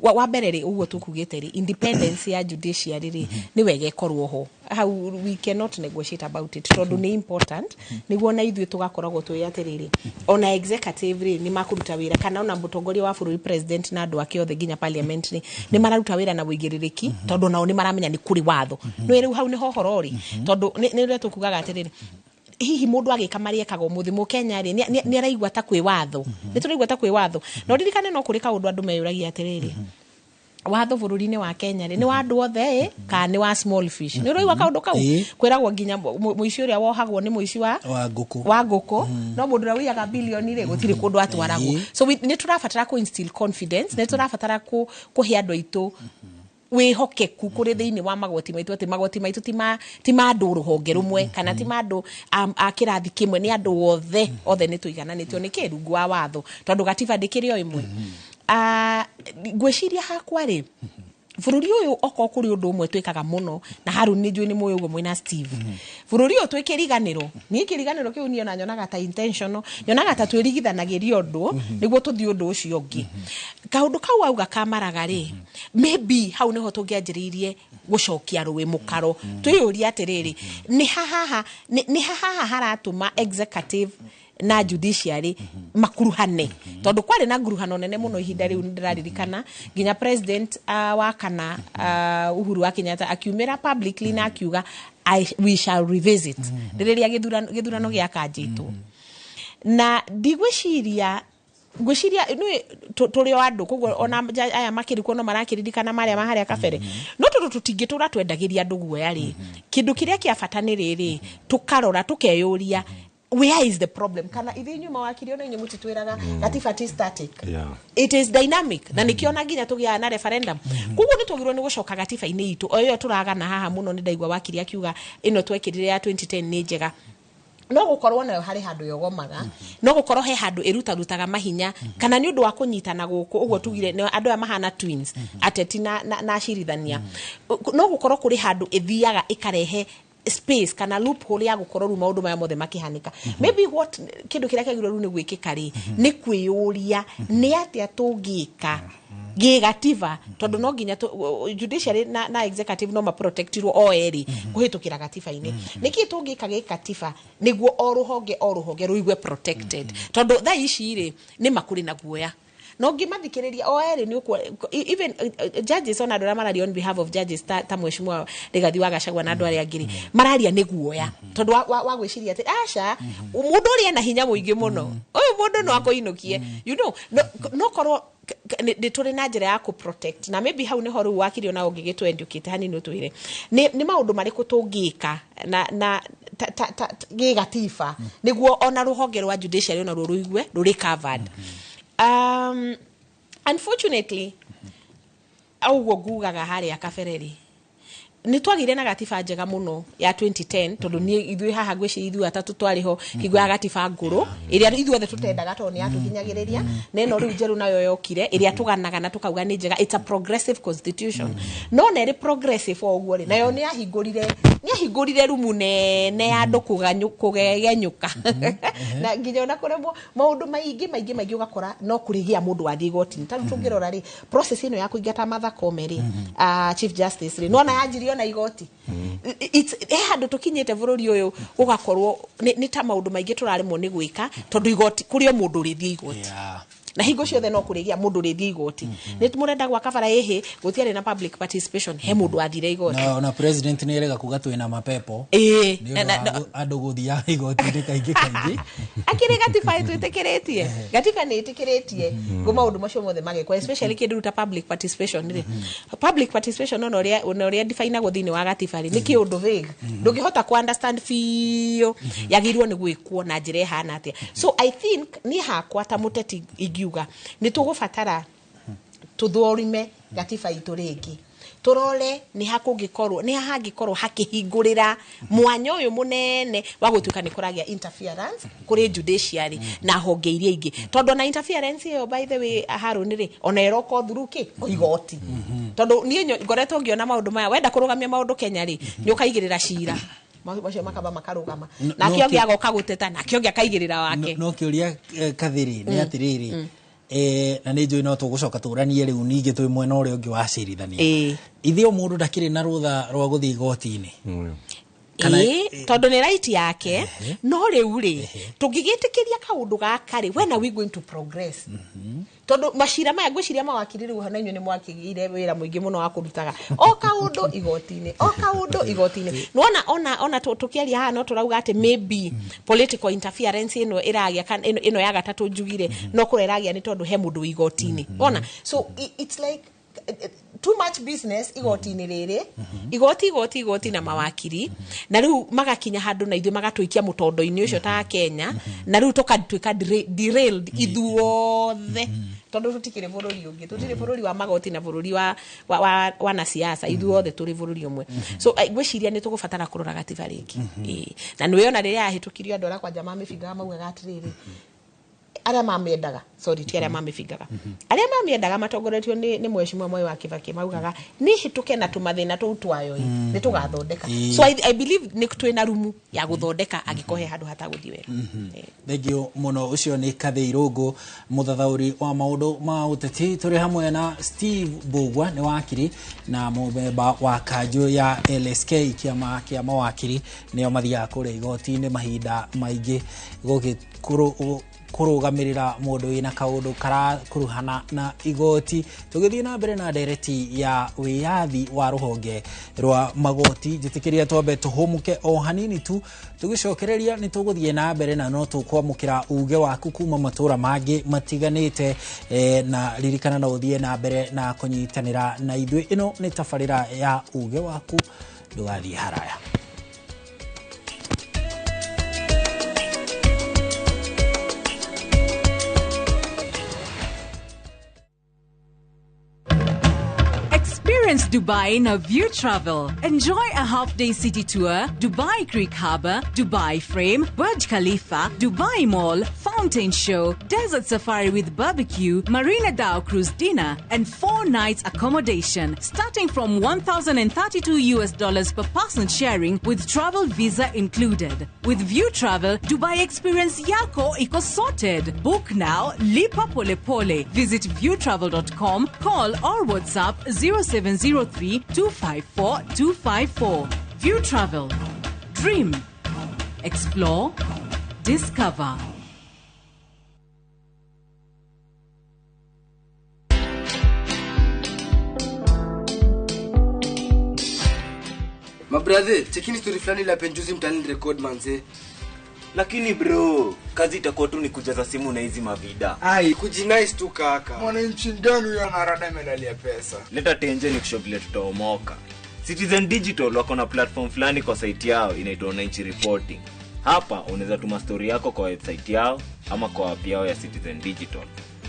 wa mbere ri uguo tukugite ri independence ya judiciary ri ni wege korwo ho how we cannot negotiate about it tondu ni important niguo na ithuĩ tugakoragwo twĩ atiriri ona executive ri ni makuruta wira kana ona mutongoria wa bũrũri president na andu ake othe nginya parliament ni mararuta wira na wĩigĩrĩrĩki tondu nao ni maramenya ni kuri watho no rĩu hau ni hohorori tondu ni rĩu tukugaga atiriri hihi mundu agika maria kago muthimo Kenya ri ni araigua ta kwĩ watho ni turaigua ta kwĩ watho no ndirikane no kuri kaundu andu meyuragia atiriri watho bũrũri-inĩ wa Kenya ni wa andu othe ka ni wa small fish ni roiwa kaundu kau kwiragwo nginya muici uria wohagwo ni muici wa nguku no mundu ra wiyaga bilioni ri gutiri kundu atwaragwo so ni turabatara ku instill confidence ni turabatara kuhe andu aitu wihokeku kuri thiini wa magoti maitu ati magoti maitu ti mandu ruhonge rumwe kana ti mandu akirathi kimwe ni andu othe ni tuigananitio ni kirungu wa watho tondu gatiba ndikiri o imwe gweciria hakwa ri bururi uyu oko kuri undu umwe twikaga muno na Harun ni njui ni muyo ugo mwina Steve bururi uyu twikiriganiro ni kiriganiro kiu ni ona nyonaga ta intentional nyonaga ta twirigithanagiria undu niguo tuthi undu ucio ungi kaundu kau auga kamaraga ri maybe hau niho tungianjiririe gucokia ruwi mukaro twiyuria atiriri ni haha haratuma executive na judiciary makuruhane tondu kwari na nguruhano nene muno ihinda riu ndiraririkana nginya president wa kana Uhuru wa Kenyatta akiumira publicly na akiuga we shall revisit ririria githurano gia kanjitwo na ngwiciria ni turi o andu koguo ona aya makirikwo no marakiririkana maria maharia kabere no tundu tutingitura twendagiria andu guoya ri kindu kiria kiabata ni riri tukarora tukeyuria where is the problem kana ithi nyuma wakiri ona nyu mutitwiraga gatiba ti static it is dynamic na nikiona nginya tugia na referendum kuguo ni tugirwo ni gucoka gatiba ini itu oyo turagana haha muno ni ndaigwa wakiri akiuga ino twekirire ya 2010 ni njega no gukorwo nayo hari handu yogomaga no gukorwo he handu irutarutaga mahinya kana ni undu wa kunyitana guku uguo tugire ni andu mahana twins ateti na shirithania no gukorwo kuri handu ithiaga ikarehe space kana loophole ya gukorwo maundu maya mothe makihanika maybe what kindu kiria kagirwo ru ni gwikika ri ni kwiyuria ni atia tungika gigativa tondu no nginya judiciary na executive no ma protectirwo o eri kuhitukira gatiba ini niki tungika gikatiba niguo o ruhonge ruigwe protected tondu tha ici ri ni makuri na guoya no ngimathikiriria o eri ni even judges on adora marari on behalf of judges ta mweshimwa Rigathi wa Gachagua na andu aria ngiri mararia ni guoya tondu wa gwiciria ati aca mundu uri na hinya muingi muno uyu mundu no akoinukie you know no korwo ni turi na njira ya ku protect na maybe hau ni horu wakiri ona ungigitu educate hani no twire ni maundu mariku tungika na gigatiba niguo ona ruhonge rwa judiciary ona ruruigwe ruri covered unfortunately augo gugaga haria kabereri ni twagire na gatiba njega muno ya 2010 tondu ni ithui haha gweci ithui atatu twariho higwa gatiba nguru iria ithui othe tutendaga to ni atukinyagiriria na ino riu jeru nayo yokire iria tuganaga na tukauga ni njega it's a progressive constitution no na ri progressive oguo ri nayo ni ahingurire rumu ne andu kugegenyuka na nginya ona kuremo maundu maingi ugakora no kurigia mundu wa digoti tandu tungirora ri process ino ya kuingata Martha Koome ri chief justice ri no na yanjiri na igoti it's handu tukinyete bururi uyu ugakorwo ni ta maundu maingi turarimo ni gwika tondu igoti kurio mundu rithia igoti na hingo ciothe no kurigia mundu rithia igoti ni murenda gwa kabara ehe gutiare na public participation he mundu athire igoti na president ni erega kuga twina mapepo andu guthia igoti ni kaingi akire gatiba twitikiretie gatiba ni itikiritie go maundu macio mothe magekwa especially kindu ta public participation ri public participation no ria define go thini wa gatiba ri ni kiundu vague ndungihota ku understand fio yagirwo ni gwikwo na njire hana atia so I think ni hakwa ta muteti igiuga ni tugubatara tuthorime gatiba itu ringi turole ni hakungikorwo hakihingurira mwanya uyu munene wa gutuika ni kuragia interference kuri judiciary na honge iria ingi tondu na interference yo by the way Harun ri ona eroko thuruki igoti tondu ni ngoretwo ngiona maundu maya wenda kurugamia maundu Kenya ri ni ukaigirira cira macio makaba makarugama na kiongia goka guteta na kiongia kaigirira wake no kiuria kathiri ni atiriri na nä njå no tå gå coka tå ranie rä u ningä twä mwena å rä a å ngä wacirithania ithe o må ndå ndakä na rutha rwa gå thiä igoti-inä tondå nä right yake no rä u rä tå ngä gä tä kä ria kaå ndå gaka rä when are we going to progress tondå macira maya ngwä ciria mawakiri rä u hana inyuä nä mwakä gä ire wä ra må ingä må no wa kå rutaga o kaå ndå igoti-inä o kaå ndå igoti-inä ona tå kä aria haha no tå rauga atä maybe political interference ä no ä ragä ä no ya gatatå njugire no kå reragä nä tondå he må ndå igoti-inä ona so it's like too much business igoti-inä rä rä igoti na mawakiri na rä u magakinya handå na ithuä magatå ikia må tondo-inä å cio ta Kenya na rä u tå katwä ka derailed ithuothe tondå tå tikä rä bå rå ri å ngä tå tirä bå rå ri wa magoti na bå rå ri wa wanasiasa ithuothe tå rä bå rå ri å mwe so ngwä ciria nä tå gå batara kå rora gatiba rä ngä na nä wona rä rä a yahä tå kirio andå arä a kwanja mamä bingaga maugaga atä rä rä aria mamiendaga ti aria mamifingaga aria mamiendaga matongoretio ni mweshimwa Mwai wa Kibaki maugaga ni hituke na tumathina tu twayo ni tugathondeka so I believe ni twina rumu ya guthondeka agikohe handu hataguthi wera thegio muno ucio ni Kathe Irungu muthathauri wa maundu ma uteti turi hamwe na Steve Bugwa ni wakiri na mubeba wa kanjo ya LSK kiama kia mawakiri nio mathia kuri igoti-ini mahinda maingi kurugamirira mundu wina kaundu karakuruhana na igoti tugithii na mbere na ndereti ya wiyathi wa ruhonge rwa magoti njitikiria twambe tuhumuke o hanini tu tugicokereria ni tuguthii na mbere na no tukwamukira uge waku kuma matura mangi matiganite na ririkana na uthie na mbere na kunyitanira na ithuĩ ino ni tabarĩra ya uge waku ndugathie haraya. Experience Dubai na View Travel. Enjoy a half-day city tour, Dubai Creek Harbour, Dubai Frame, Burj Khalifa, Dubai Mall, Fountain Show, Desert Safari with barbecue, Marina Dao Cruise dinner, and 4 nights accommodation, starting from $1,032 per person sharing with travel visa included. With View Travel, Dubai experience yako iko sorted. Book now, lipa pole pole. Visit viewtravel.com, call or WhatsApp 0703-254-254. View Travel. Dream. Explore. Discover. Mabrother, chekini story fulani la penjuzi mtani record manze. Lakini bro, kazi itakuwa tu ni kujaza simu na hizi mavida. Ai, kujinice tu kaka. Mwananchi gani ya harada medalia pesa? Leta tenje ni kushovile tutaomoka. Citizen Digital wako na platform fulani kwa site yao inaitwa Wananchi Reporting. Hapa unaweza tuma story yako kwa website yao ama kwa app yao ya Citizen Digital.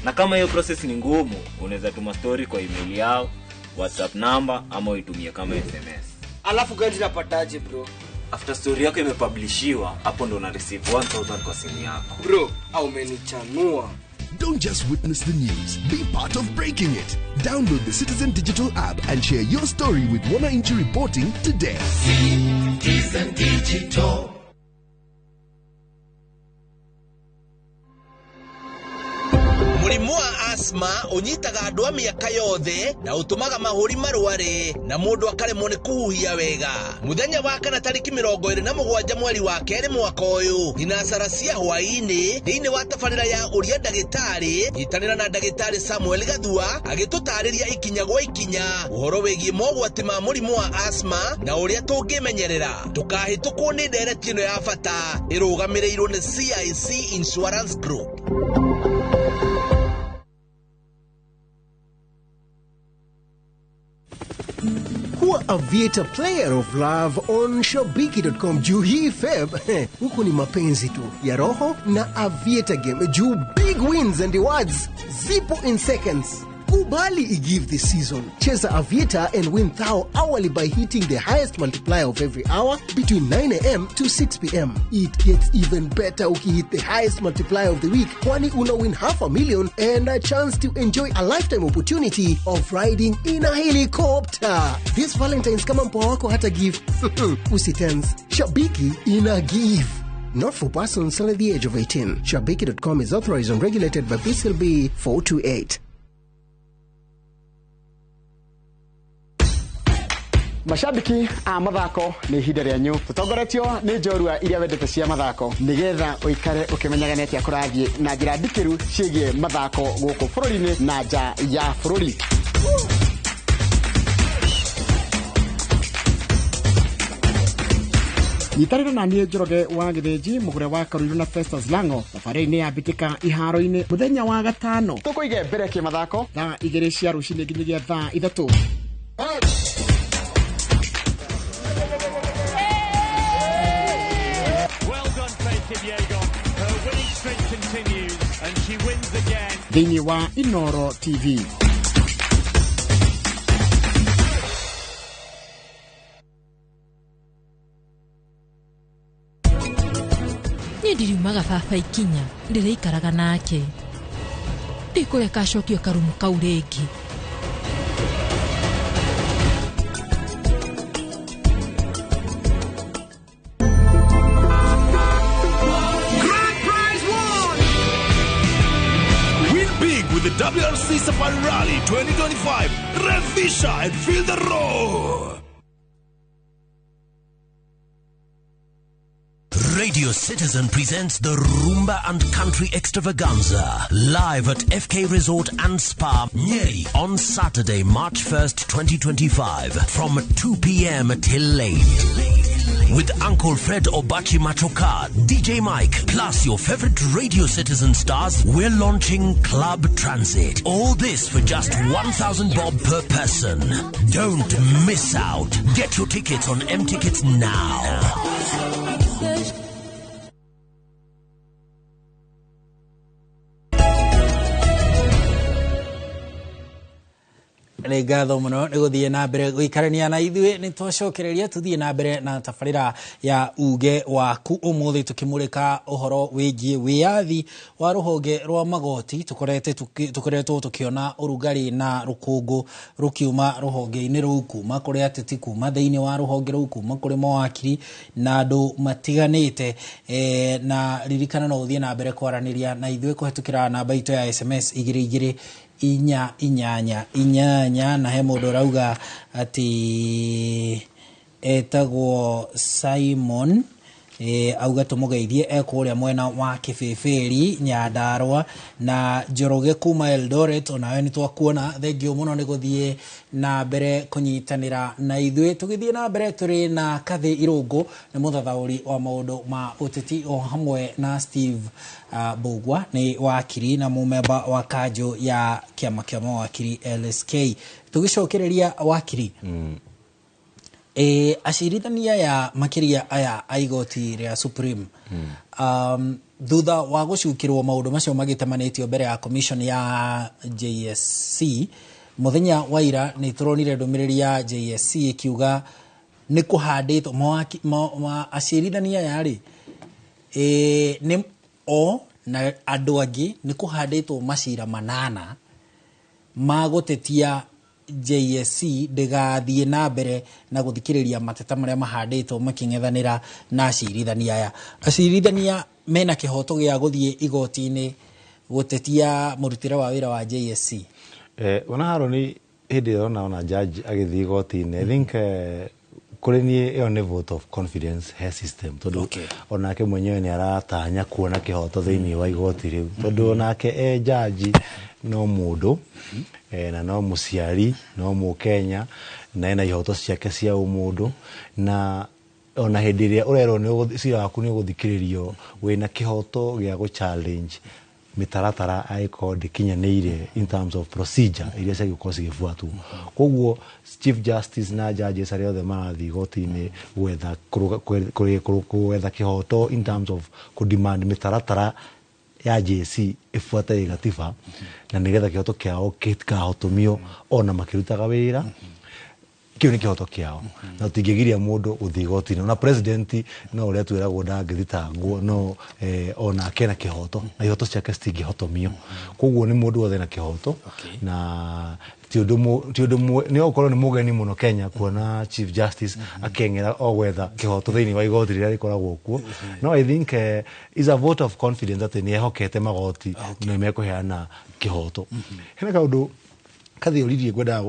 Na kama hiyo process ni ngumu, unaweza tuma story kwa email yao, WhatsApp number ama uitumie kama SMS. Alafu gani napataje bro? After story yako imepublishiwa, hapo ndo una receive 1000 kwa simu yako. Bro, au umenichanua. Don't just witness the news, be part of breaking it. Download the Citizen Digital app and share your story with Wananchi Reporting today. Citizen Digital. Murimu wa asthma unyitaga andu a miaka yothe na utumaga mahuri marware na mundu akaremwo ni kuhuhia wega. Muthenya wa kana tariki 27 mweri wa keri mwaka uyu thinacara cia hwaini thiini wa tabarira ya uria ndagitari nyitanira na ndagitari Samuel Gathua agitutariria ikinya gwa ikinya uhoro wigie mogwati ma murimu wa asthma na uria tungimenyerera. Tukahitukwo ni ndereti ino ya bata irugamirirwo ni CIC Insurance Group. Kuwa Aviator Player of Love on Shabiki.com. Juu hii Feb, huku ni mapenzi tu ya roho na Aviator Game. Juu big wins and rewards zipo in seconds. Kubali i-give this season. Cheza Aviator and win thou hourly by hitting the highest multiplier of every hour between 9 a.m. to 6 p.m. It gets even better uki-hit the highest multiplier of the week, kwani una win $500,000 and a chance to enjoy a lifetime opportunity of riding in a helicopter. This Valentine's kama mpoa wako hata give. Usitense. Shabiki ina give. not for persons under the age of 18. Shabiki.com is authorized and regulated by PCLB 428. Mashabiki a mathako ni hinde rĩanyu tutongoretio nĩ njorua iria wendete cia mathako nigetha uikare ukimenyaga neti akurathie na njira ndikiru ciĩgie mathako gũkũ bũrũri-inĩ na nja ya bũrũri. Nyitarĩra na niĩ Njoroge wa Gĩthĩnji mũgũre wa Karũirũ na Festus Lango thabarĩ-inĩ ya mbĩtĩka iharo-inĩ mũthenya wa gatano tũkũige mbere kĩmathako thaa 2 cia rũcinĩ nginyagia thaa 3. Thĩinĩ wa Inoro TV. Nĩ ndiriumaga baba ikinya ndĩraikaraga nake ndikũreka acokio karumu kau rĩngĩ. With the WRC Safari Rally 2025, Revisha and feel the roar. Radio Citizen presents the Rumba and Country Extravaganza live at FK Resort and Spa, Nyeri, on Saturday, March 1st, 2025, from 2 p.m. till late. With Uncle Fred Obachi Machoka, DJ Mike, plus your favorite Radio Citizen stars, we're launching Club Transit. All this for just 1,000 bob per person. Don't miss out. Get your tickets on M-Tickets now. Nĩ ngatho mũno nĩ gũthiĩ na mbere gũikarania na ithuĩ nĩ twacokereria tuthiĩ na mbere na tabarĩra ya uge waku ũmũthĩ tukĩmũrĩka ũhoro wĩgiĩ wĩyathi wa rũhonge rwa magoti tũkoretwo tũkĩona ũrugarĩ na rũkũngũ rũkiuma rũhonge-inĩ rũu kuma kũrĩ ateti kuma thĩinĩ wa rũhonge rũu kuma kũrĩ mawakiri na andũ matiganĩte na ririkana no ũthiĩ na mbere kwaranĩria na ithuĩ kũhetũkĩra namba itũ ya SMS 22 inyanya na he mũndũ rauga ati etagwo Simon auga tumugeithie ekũrĩa mwena wa Kĩbĩbĩri Nyandarua na Njoroge kuma Eldoret onawe nĩ twakuona thengio mũno nĩ gũthiĩ na mbere kũnyitanĩra na ithuĩ tũgĩthiĩ na mbere tũrĩ na Kathĩ Irũngũ nĩ mũthathaũri wa maũndũ ma ũteti o hamwe na Steve Bogwa nĩ wakiri na mũmemba wa kanjũ ya kĩama kĩa mawakiri LSK tũgĩcokereria wakiri acirithania ya makiria aya aigoti rĩa Supreme thutha wa gũcukĩrwo maũndũ macio magĩtemanĩtio mbere ya commission ya JSC mũthenya wa ira nĩ tũronire ndũmĩrĩri ya JSC ikiuga nĩ kũhandĩtwo acirithania yarĩ nĩ o na andũ angĩ nĩ kũhandĩtwo macira 8 ma gũtetia JSC ndĩgathiĩ na mbere na gũthikĩrĩria mateta marĩa mahandĩtwo makĩng'ethanĩra na acirithania aya. Acirithania mena kĩhoto gĩa gũthiĩ igoti-inĩ gũtetia mũrutĩre wa wĩra wa JSC. Ona Haroni hĩndĩ ĩyo ona judge agĩthiĩ igoti-inĩ I think kũrĩ niĩ ĩyo nĩ vote of confidence he system tondũ onake mwenyewe nĩ aratanya kuona kĩhoto thĩinĩ wa igoti rĩu tondũ onake judge no mũndũ na no mũciari no mũkenya na ena ihoto ciake cia ũmũndũ na ona hĩndĩ ĩrĩa ũrerwo nĩ cira waku nĩ ũgũthikĩrĩrio wĩna kĩhoto gĩa gũ challenge mĩtaratara aĩkorwo ndĩkinyanĩire in terms of procedure iria ciagĩkorwo cigĩbuatwo. Koguo Chief Justice na judges arĩa othe marathiĩ igoti-inĩ gwetha kĩhoto in terms of kũdemand mĩtaratara ya JSC ifuate gatiba na nigetha kĩhoto kĩao kĩkahotomio ona makĩrutaga wĩra kiu ni kihoto kiao na utingigiria mundu uthi igoti-ini na president no uria twiragwo ndangithitangwo no ona kena kihoto na ihoto ciake citingihotomio koguo ni mundu wothe na kihoto na ti undu ni okorwo ni mugeni muno Kenya kuona Chief Justice akengera ogwetha kihoto thiini wa igoti riria rikoragwo kuo no I think is a vote of confidence that ni ehokete magoti na mekuheana kihoto hena kaundu kathi uririe gwenda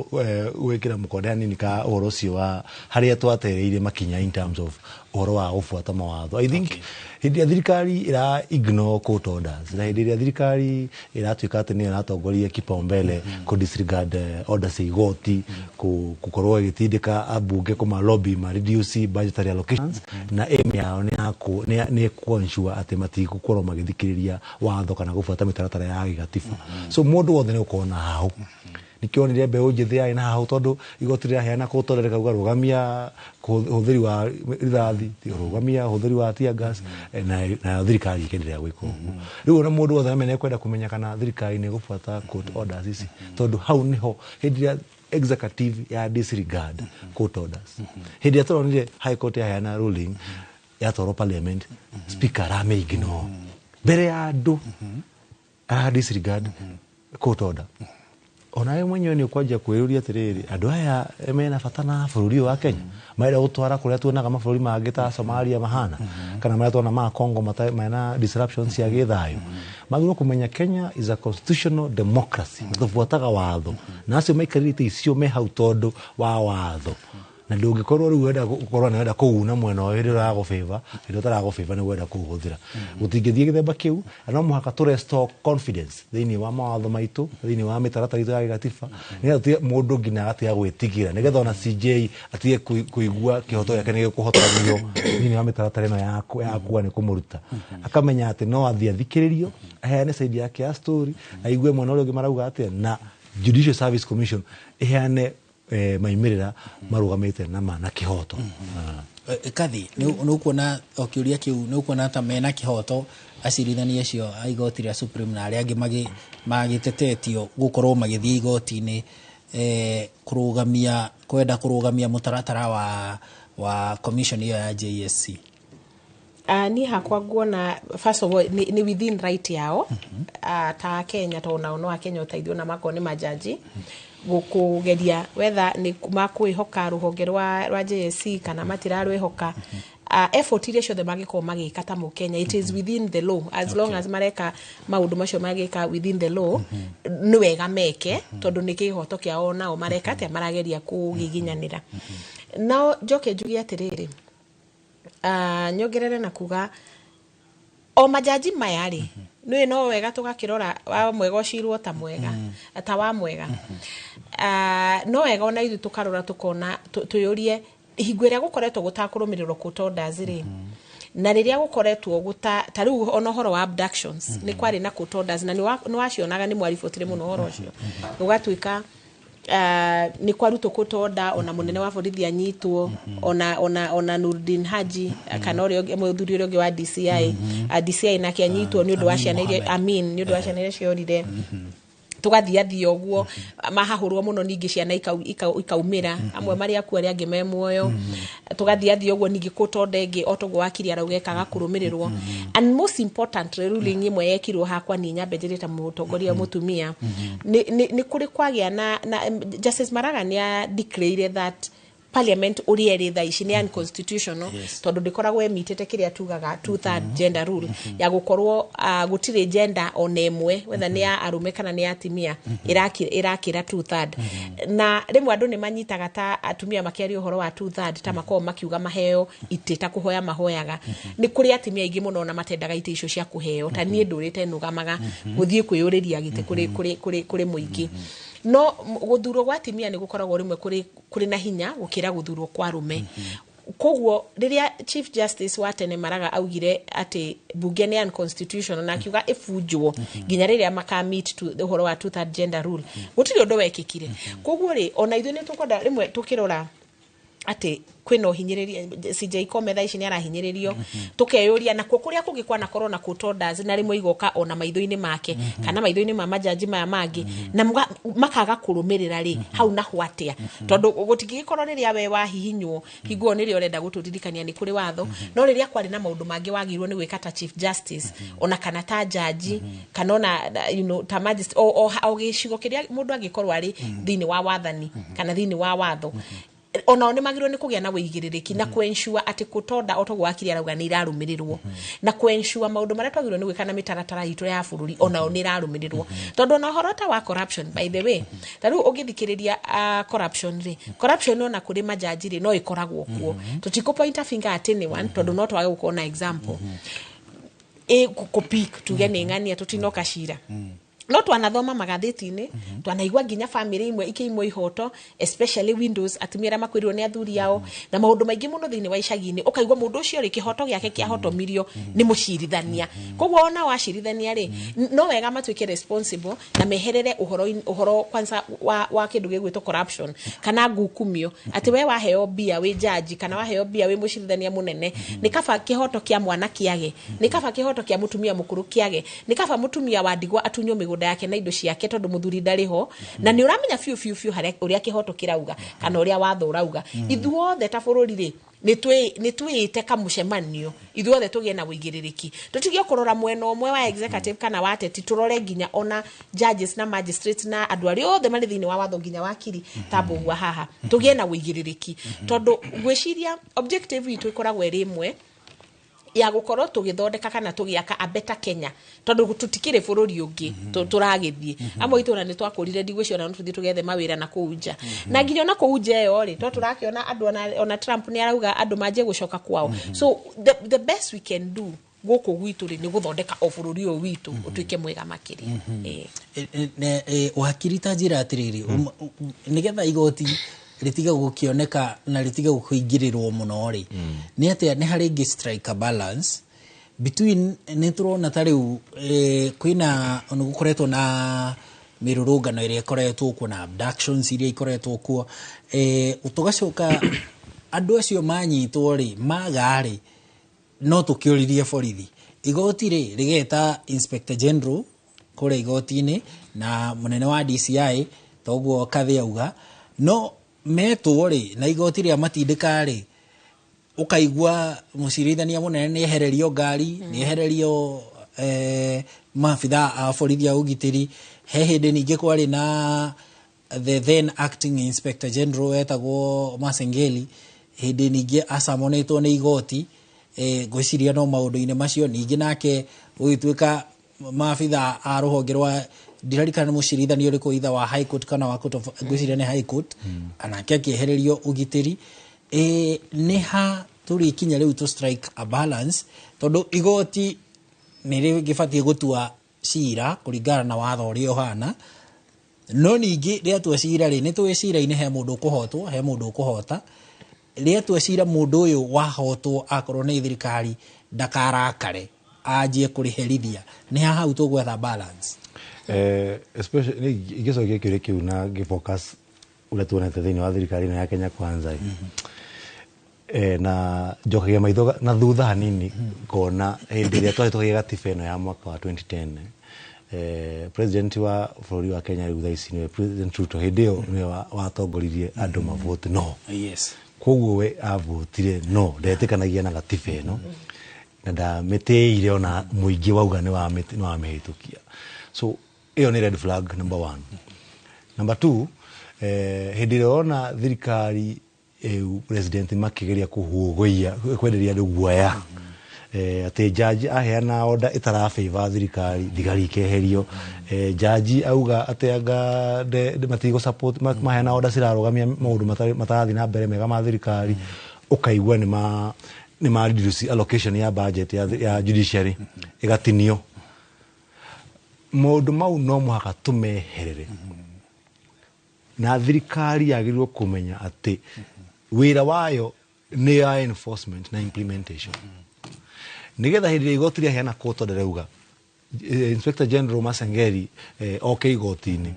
gwikira mukonde nini ka uhoro ucio wa haria twatereire makinya in terms of uhoro wa ufuata mawatho. I think hindi ya thirikari ira ignore court orders na hindi ya thirikari iratuika ati ni iratongoria kipaumbele ku disregard orders igoti kukorwo igitindika abunge kuma lobby ma reduce budgetary allocations na aim yao ni ku ensure ati matigukorwo magithikiriria watho kana gufuata mitaratara ya gatiba. So mundu wothe ni ukona hau nikionire mbeu njithi ya ina hau tondu igoti ria heana kutorereka ugarugamia huthiri wa rithathi ugarugamia huthiri wa tear gas na thirikari ikenderea gwika uguo riu na mundu wothe amene kwenda kumenya kana thirikari ni gufuata court orders ici tondu hau niho hindi ya executive ya disregard court orders hindi ya toronire high court ya heana ruling ya toro parliament speaker rame ignore mbere ya andu disregard court order ona yeye mwenyewe ni kwaje kwĩruria atiriri andu aya mena bata na bururi wa Kenya maira gutwara kuria tuonaga mabũrũri mangĩ ta Somalia mahana kana maira tuona ma Congo mena disruptions ya githayo magiro kumenya Kenya is a constitutional democracy tufuataga watho na acio maikarite icio me hau tondu wa watho na ndungikorwo riu wenda gukorwo na wenda kuuna mwena wa wira ya gofeva ndio tara gofeva ni wenda kuhuthira gutingithie githemba kiu no muhaka tu restore confidence thiini wa mawatho maitu thiini wa mitaratara itu ya gatiba ni atie mundu ngina atia gwitigira nigetha ona CJ atie kuigua kihoto yake ni kuhotoranio thiini wa mitaratara ino ya ni kumuruta akamenya ati no athia thikiririo aheane side yake ya story aigue mwana ule marauga atia na Judicial Service Commission iheane maimirira marugamite na kihoto kathi ni kuona okiuria kiu ni kuona ta mena kihoto acirithania cio igoti ria Supreme na aria angi magitetetio gukorwo magithii igoti-ini kwenda kurugamia mutaratara wa commission ya JSC. Ni hakwa nguona first of all ni within right yao ta Kenya to na ono Kenya utaithio na makoni majaji gukugeria whether ni makwihoka ruhonge rwa JSC kana matirarwihoka effort ile ciothe magiko magika ta mu Kenya it is within the law as long as mareka maundu macio magika within the law ni wega meke tondu ni kihoto kiao nao mareka te marageria kugiginyanira now joke jugi atiriri nyogerere na kuga o majaji mayari no wega tugakirora wa mwega ucirwo ta mwega ta wa mwega no wega ona ithu tukarora tukona tuyurie hingwira gukoretwo gutakurumirirwo court orders ri na riria gukoretwo ta riu ona horo wa abductions ni kwari na court orders na ni wacionaga ni mwaribotire muno horo ucio ugatwika ni kwaruto court order ona munene wa borithi anyitwo ona Nurdin Haji kana uri muthuri uri wa DCI DCI na kianyitwo ni undu wa ciana iria Amin ni undu wa ciana iria ciorire tugathia oguo mahahurwo muno ningi ciana ikaumira amwe mari akua ri angi me muoyo tugathia oguo ningi court order ingi otogwo wakiri araugekaga kurumirirwo and most important ruling imwe yekirwo hakwa ni nyambenjereta mutongoria mutumia ni kuri kwagia na Justice Maraga ni declare that parliament uriere tha ici ni unconstitutional tondu ndikoragwo emitete kiria tugaga 2/3 gender rule ya gukorwo gutire gender onemwe whether ni ya arume kana ni ya atimia irakira 2/3 na rimwe andu ni manyitaga ta atumia makiaria uhoro wa 2/3 ta makoo makiuga maheo itita kuhoya mahoyaga ni kuri atimia ingi muno na matendaga ite icio cia kuheo ta nie ndurite nugamaga guthie kwiyuriria gite kuri muingi no guthurwo gwa atimia ni gukoragwo rimwe kuri na hinya gukira guthurwo kwa rume koguo riria Chief Justice wa tene Maraga augire ati bunge ni unconstitutional na akiuga ifujwo ginya riria makamit to the horo wa 2/3 gender rule gutiri undu wekikire koguo ri ona ithu ni tukwenda rimwe tukirora ati kwina uhinyiriria CJ Ikome tha ici ni arahinyiririo tukeyuria na kuria kungikwa na corona kutondas na rimwe igoka ona maitho-ini make kana maitho-ini ma majaji maya mangi na makaga kurumirira ri hau na hwatia tondu gutigikorwo riria we wahihinywo higuo ni ri urenda guturirikania ni kuri watho no riria kwari na maundu mangi wagirwo ni gwika ta chief justice ona kana ta jaji kana ona ta magistrate o gicigo kiria mundu agikorwo ari thini wa wathani kana thini wa watho ona one magirwo ni kugia na wigiririki na kuensure ati kutonda otogo akiri arauga ni irarumirirwo na kuensure maundu maria twagirwo ni gwika na mitaratara itu ya bururi ona oni irarumirirwo tondu na horota wa corruption by the way taru ugithikiriria corruption ona kuri majaji ri no ikoragwo kuo tutiko point finger at anyone tondu no twage gukona example kupik tugene ngania tutinoka shira no twanathoma magatheti-ini twanaigua nginya family imwe ikimwe ihoto especially windows atumira makwirwo ni athuri yao na maundu maingi muno thini wa icagi-ini ukaigua mundu ucio ri kihoto giake kiahotomirio ni mucirithania kogwo ona wacirithania ri no wega matwike responsible na meherere uhoro kwanza wa kindu gigwitwo corruption kana ngukumio ati we waheo bia we judge kana waheo bia we mucirithania munene ni kaba kihoto kia mwana kiage ni kaba kihoto kia mutumia mukuru kiage ni kaba mutumia wa ndigwa atunyo migunda yake na indo ciake tondu muthuri ndariho na ni uramenya fiu haria uria kihoto kirauga kana uria watho urauga ithuothe ta bururi ri ni twite kamucemanio ithuothe tugie na wigiririki tutige kurora mwena omwe wa executive kana wa ateti turore nginya ona judges na magistrates na andu ari othe mari thini wa watho nginya wakiri tabu wa haha tugie na wigiririki tondu gwiciria objective itu ikoragwo iri imwe ya gukorwo tugithondeka kana tugiaka a better Kenya tondu tutikire bururi ungi turagithie amwe itura ni twakurire ndigwiciona no tuthie tugethe mawira na kuunja na nginya na kuunja yo ri to turakiona andu ona Trump ni arauga andu manje gucoka kwao so the best we can do goko gwitu ri ni guthondeka bururi uyu witu utuike mwega makiri wakirita njira atiriri nigetha igoti ritiga gukioneka na ritiga gukuingirirwo muno ri ni ati ni hari strike a balance between neturona tariu kwina ono gukoretwo na mirurungano iria ikoretwo kuo na abductions iria ikoretwo kuo utugacoka andu acio manyitwo ri magari no tukiuririe borithi igoti ri rigeta inspector general kore igoti-ini na munene wa DCI toguo kathi auga no meto ri na igoti ria matindika ri ukaigua mucirithania munene ni ehererio ngari ni ehererio mafitha a borithi a ugitiri he hindi ningi kwari na the then acting inspector general etagwo Masengeli hindi ningi asamonetwo ni igoti gwiciria no maundu-ini macio ningi nake ugituika mafitha a ruhonge rwa dirarikana mucirithania uriku itha wa high court kana wa court of gwiciria ni high court anake akiehererio ugitiri ni ha turi kinya riu to strike a balance tondu igoti ni gifatie gutua cira kuringana na watho uri ohana no ningi ria tu cira ri ni tu cira ine he mundu kuhotwo he mundu kuhota ria tu cira mundu uyu wahotwo akorwo ni thirikari ndakarakare ajie kuriherithia ni ha hau tu gwetha balance especially igicokia kiuria kiu na gifocus ule tuonete thini wa thirikari ya Kenya Kwanza na njokagia maitho na thutha hanini kona hindi ria twari tugiga gatiba ino ya mwaka wa 2010 president wa bururi wa Kenya riu thaisi ni president Ruto hindi yo ni watongoririe andu mavote no yes koguo we avotire no ndetikanagia na gatiba ino na ndameteire ona muingi wauga ni wa mehitukia so iyo ni red flag number 1. Number 2 hindi rona thirikari president makigeria kuhugoia kwenderia andu guaya ati judge aheana order itara favor thirikari thigari keherio judge auga ati anga de matigo support maheana order cirarugamia maundu matarathi na mbere mega ma thirikari ukaigua ni ma reduce allocation ya budget ya judiciary igatinio maundu mau no muhaka tumeherere na thirikari yagirwo kumenya ati wira wayo ni ya enforcement na implementation nigetha hindi igoti ria heana court order rauga inspector general Masengeli okay igoti-ini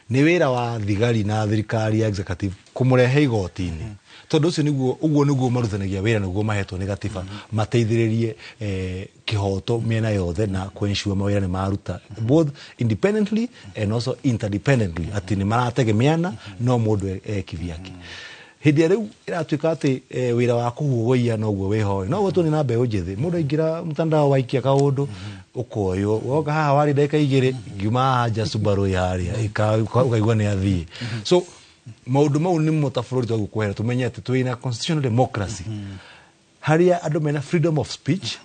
ni wira wa thigari na thirikari ya executive kumurehe igoti-ini tondu ucio niguo maruthanagia wira niguo mahetwo ni gatiba mateithiririe kihoto miena yothe na kwensure mawira ni maruta both independently and also interdependently ati ni marategemeana no mundu kivyake hindi riu iratuika ati wira wa kuhugoia noguo wihoi no gutu ni na mbeũ njithi mundu aingira mtandao waikia kaundu ukoyo woga haha wari ndeka igiri ngiuma haja Subaru yaria ukaigua ni athii so maundu mau ni mutabururi twa gukwera tumenye ati twina constitutional democracy haria andu mena freedom of speech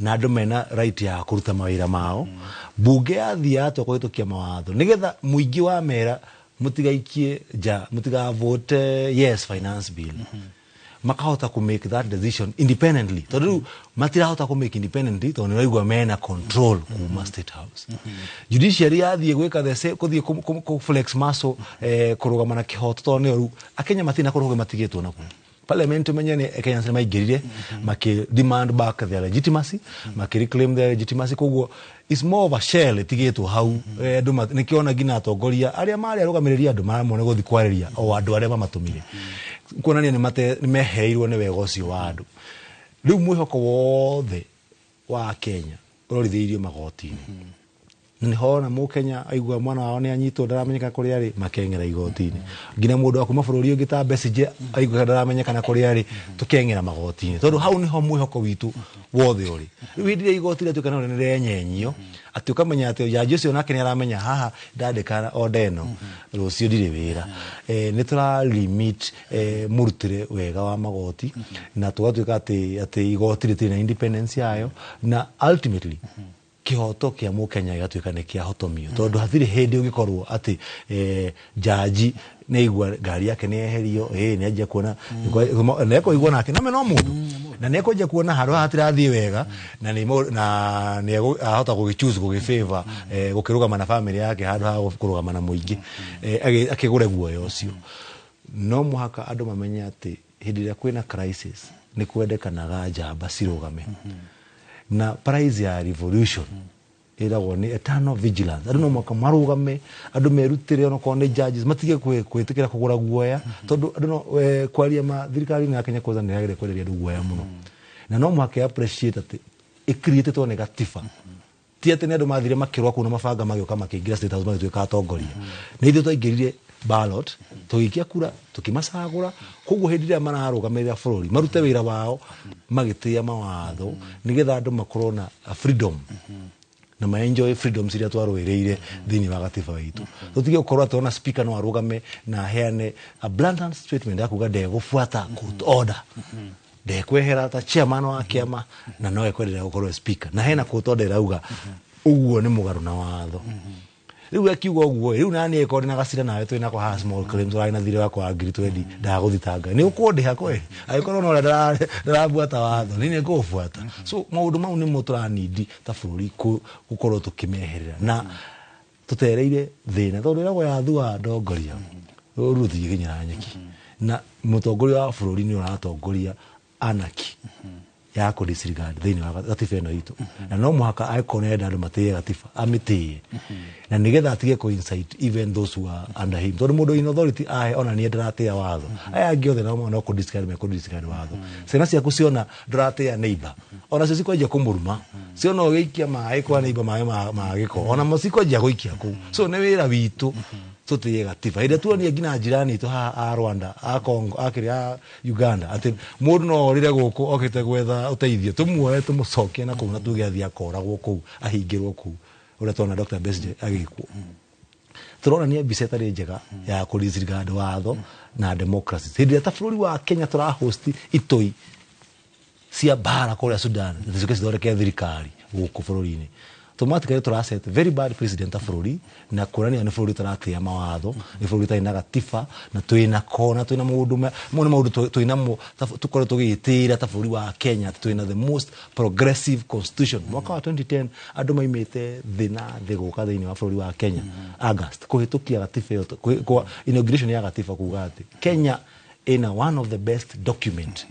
na andu mena right ya kuruta mawira mao bunge yathia tukoitukia mawatho nigetha muingi wa mera mutigaikie vote yes finance bill makahota ku make that decision independently tondu matirahota ku make independently tondu raigwa mena control kuma state house judiciary yathie gwika these kuthie ku flex muscle kurugama na kihoto tondu ru akenya matina kuruga matigitwo naku parliament menyene Kenya sema igirire maki demand back their legitimacy maki reclaim their legitimacy koguo is more of a shell tigitwo hau andu nikiona gina atongoria aria mari arugamiria andu maramone guthi kwareria o andu aria mamatumire kuonania ni meheirwo ni wega ucio wa andu riu mwihoko wothe wa Kenya urorithiirio magoti-ini ni hona mu Kenya aigua mwana wao ni anyitwo ndaramenyeka kuri ari makengera igoti-ini ngina mundu akuma bururi ungi ta Besigye aigua ndaramenyekana kuri ari tukengera magoti-ini tondu hau niho mwihoko witu wothe uri riu hindire igoti ria tukana ni renyenyio ati ukamenya ati jaji ucio nake ni aramenya haha ndandikana odeno rucio ndire wira ni tura limit murutire wega wa magoti na twatuika ati igoti ritire na independence yayo na ultimately kihoto kia mu Kenya gatuika ni kia hotomio tondu hathiri hindi ugikorwo ati jaji ni igwa ngari yake ni eherio ni aje kuona neko igwa nake na no mundu na neko aje kuona haru hatirathie wega na ni ahota kugichoose kugifavor gukirugama na family yake handu ha kurugama na muingi akigure guoyo ucio no muhaka andu mamenye ati hindi ria kwina crisis ni kwendekanaga njamba cirugame na prize ya revolution iragwo ni eternal vigilance andu no mwaka marugame andu merutire ono kone judges matige kwitikira kugura guoya tondu andu no kwaria ma thirikari na Kenya kwanza niragire kwereria andu guoya muno na no mwaka appreciate ati ikriete ne gatifa ti ati ne andu mathire makirwa kuna mabanga magioka makingira state house magituika atongoria na ithu twaingirire ballot tugikia kura tukimacagura koguo hindi ria mararugamirira bururi marute wira wao magitia mawatho nigetha andu makorwo na freedom na ma enjoy freedom siria twarwireire thini wa gatiba witu tutige gukorwo atona speaker no arugame na heane a blatant statement ya kuga de gufuata court order de kwehera ta chairman wa kiama na no ekwerera gukorwo speaker na hena court order rauga uguo ni mugaru na watho riu akiuga uguo riu nani ekori na gacira nawe twina kwa ha small claims rai na thire wakwa ngiri 20 ndaguthitanga ni ukundiha kweli aikorwo no ndarabuata watho nini ngubuata so maundu mau ni muturanidi ta bururi gukorwo tukimeherera na tutereire thina tondu ira gwa thua ndongoria ruthi ginyara nyeki na mutongoria wa bururi ni uratongoria anaki ya ko disregard thini wa gatiba no itu na no muhaka aikonenda andu matie gatiba amitie na nigetha atige ko insight even those who are under him tondu mundu in authority ona ni ndaratia watho aya ngiothe no ko disregard watho sena cia kuciona ndaratia neighbor ona cio cikwenja kumuruma ciona ugiikia mai kwa neighbor mai magiko ona mucikwenja guikia ku so ni wira witu tutie gatiba ida tuonia ngina jirani tu ha Rwanda a Congo akiria Uganda ati mundu no orire guku okite gwetha uteithio tumuoe tumucokie na kuu na tuge athia koragwo kuu ahingirwo kuu ura tona Dr. Besigye agikwo turona ni biseta ri njega ya kurisirigad watho na democracy hindi ta bururi wa Kenya tura host itoi cia bara kuria Sudan tuzuke cithoreke thirikari guku bururi-ini automatically turaset very bad president of bururi na kurania ni bururi taratia mawatho ni bururi taina gatiba na twina kona twina maundu twina tukore tugitira ta bururi wa Kenya twina the most progressive constitution mwaka wa 2010 andu maimite thina thiguka thini wa bururi wa Kenya August kuhitukia gatiba kwa inauguration ya gatiba kuga ati Kenya ina one of the best document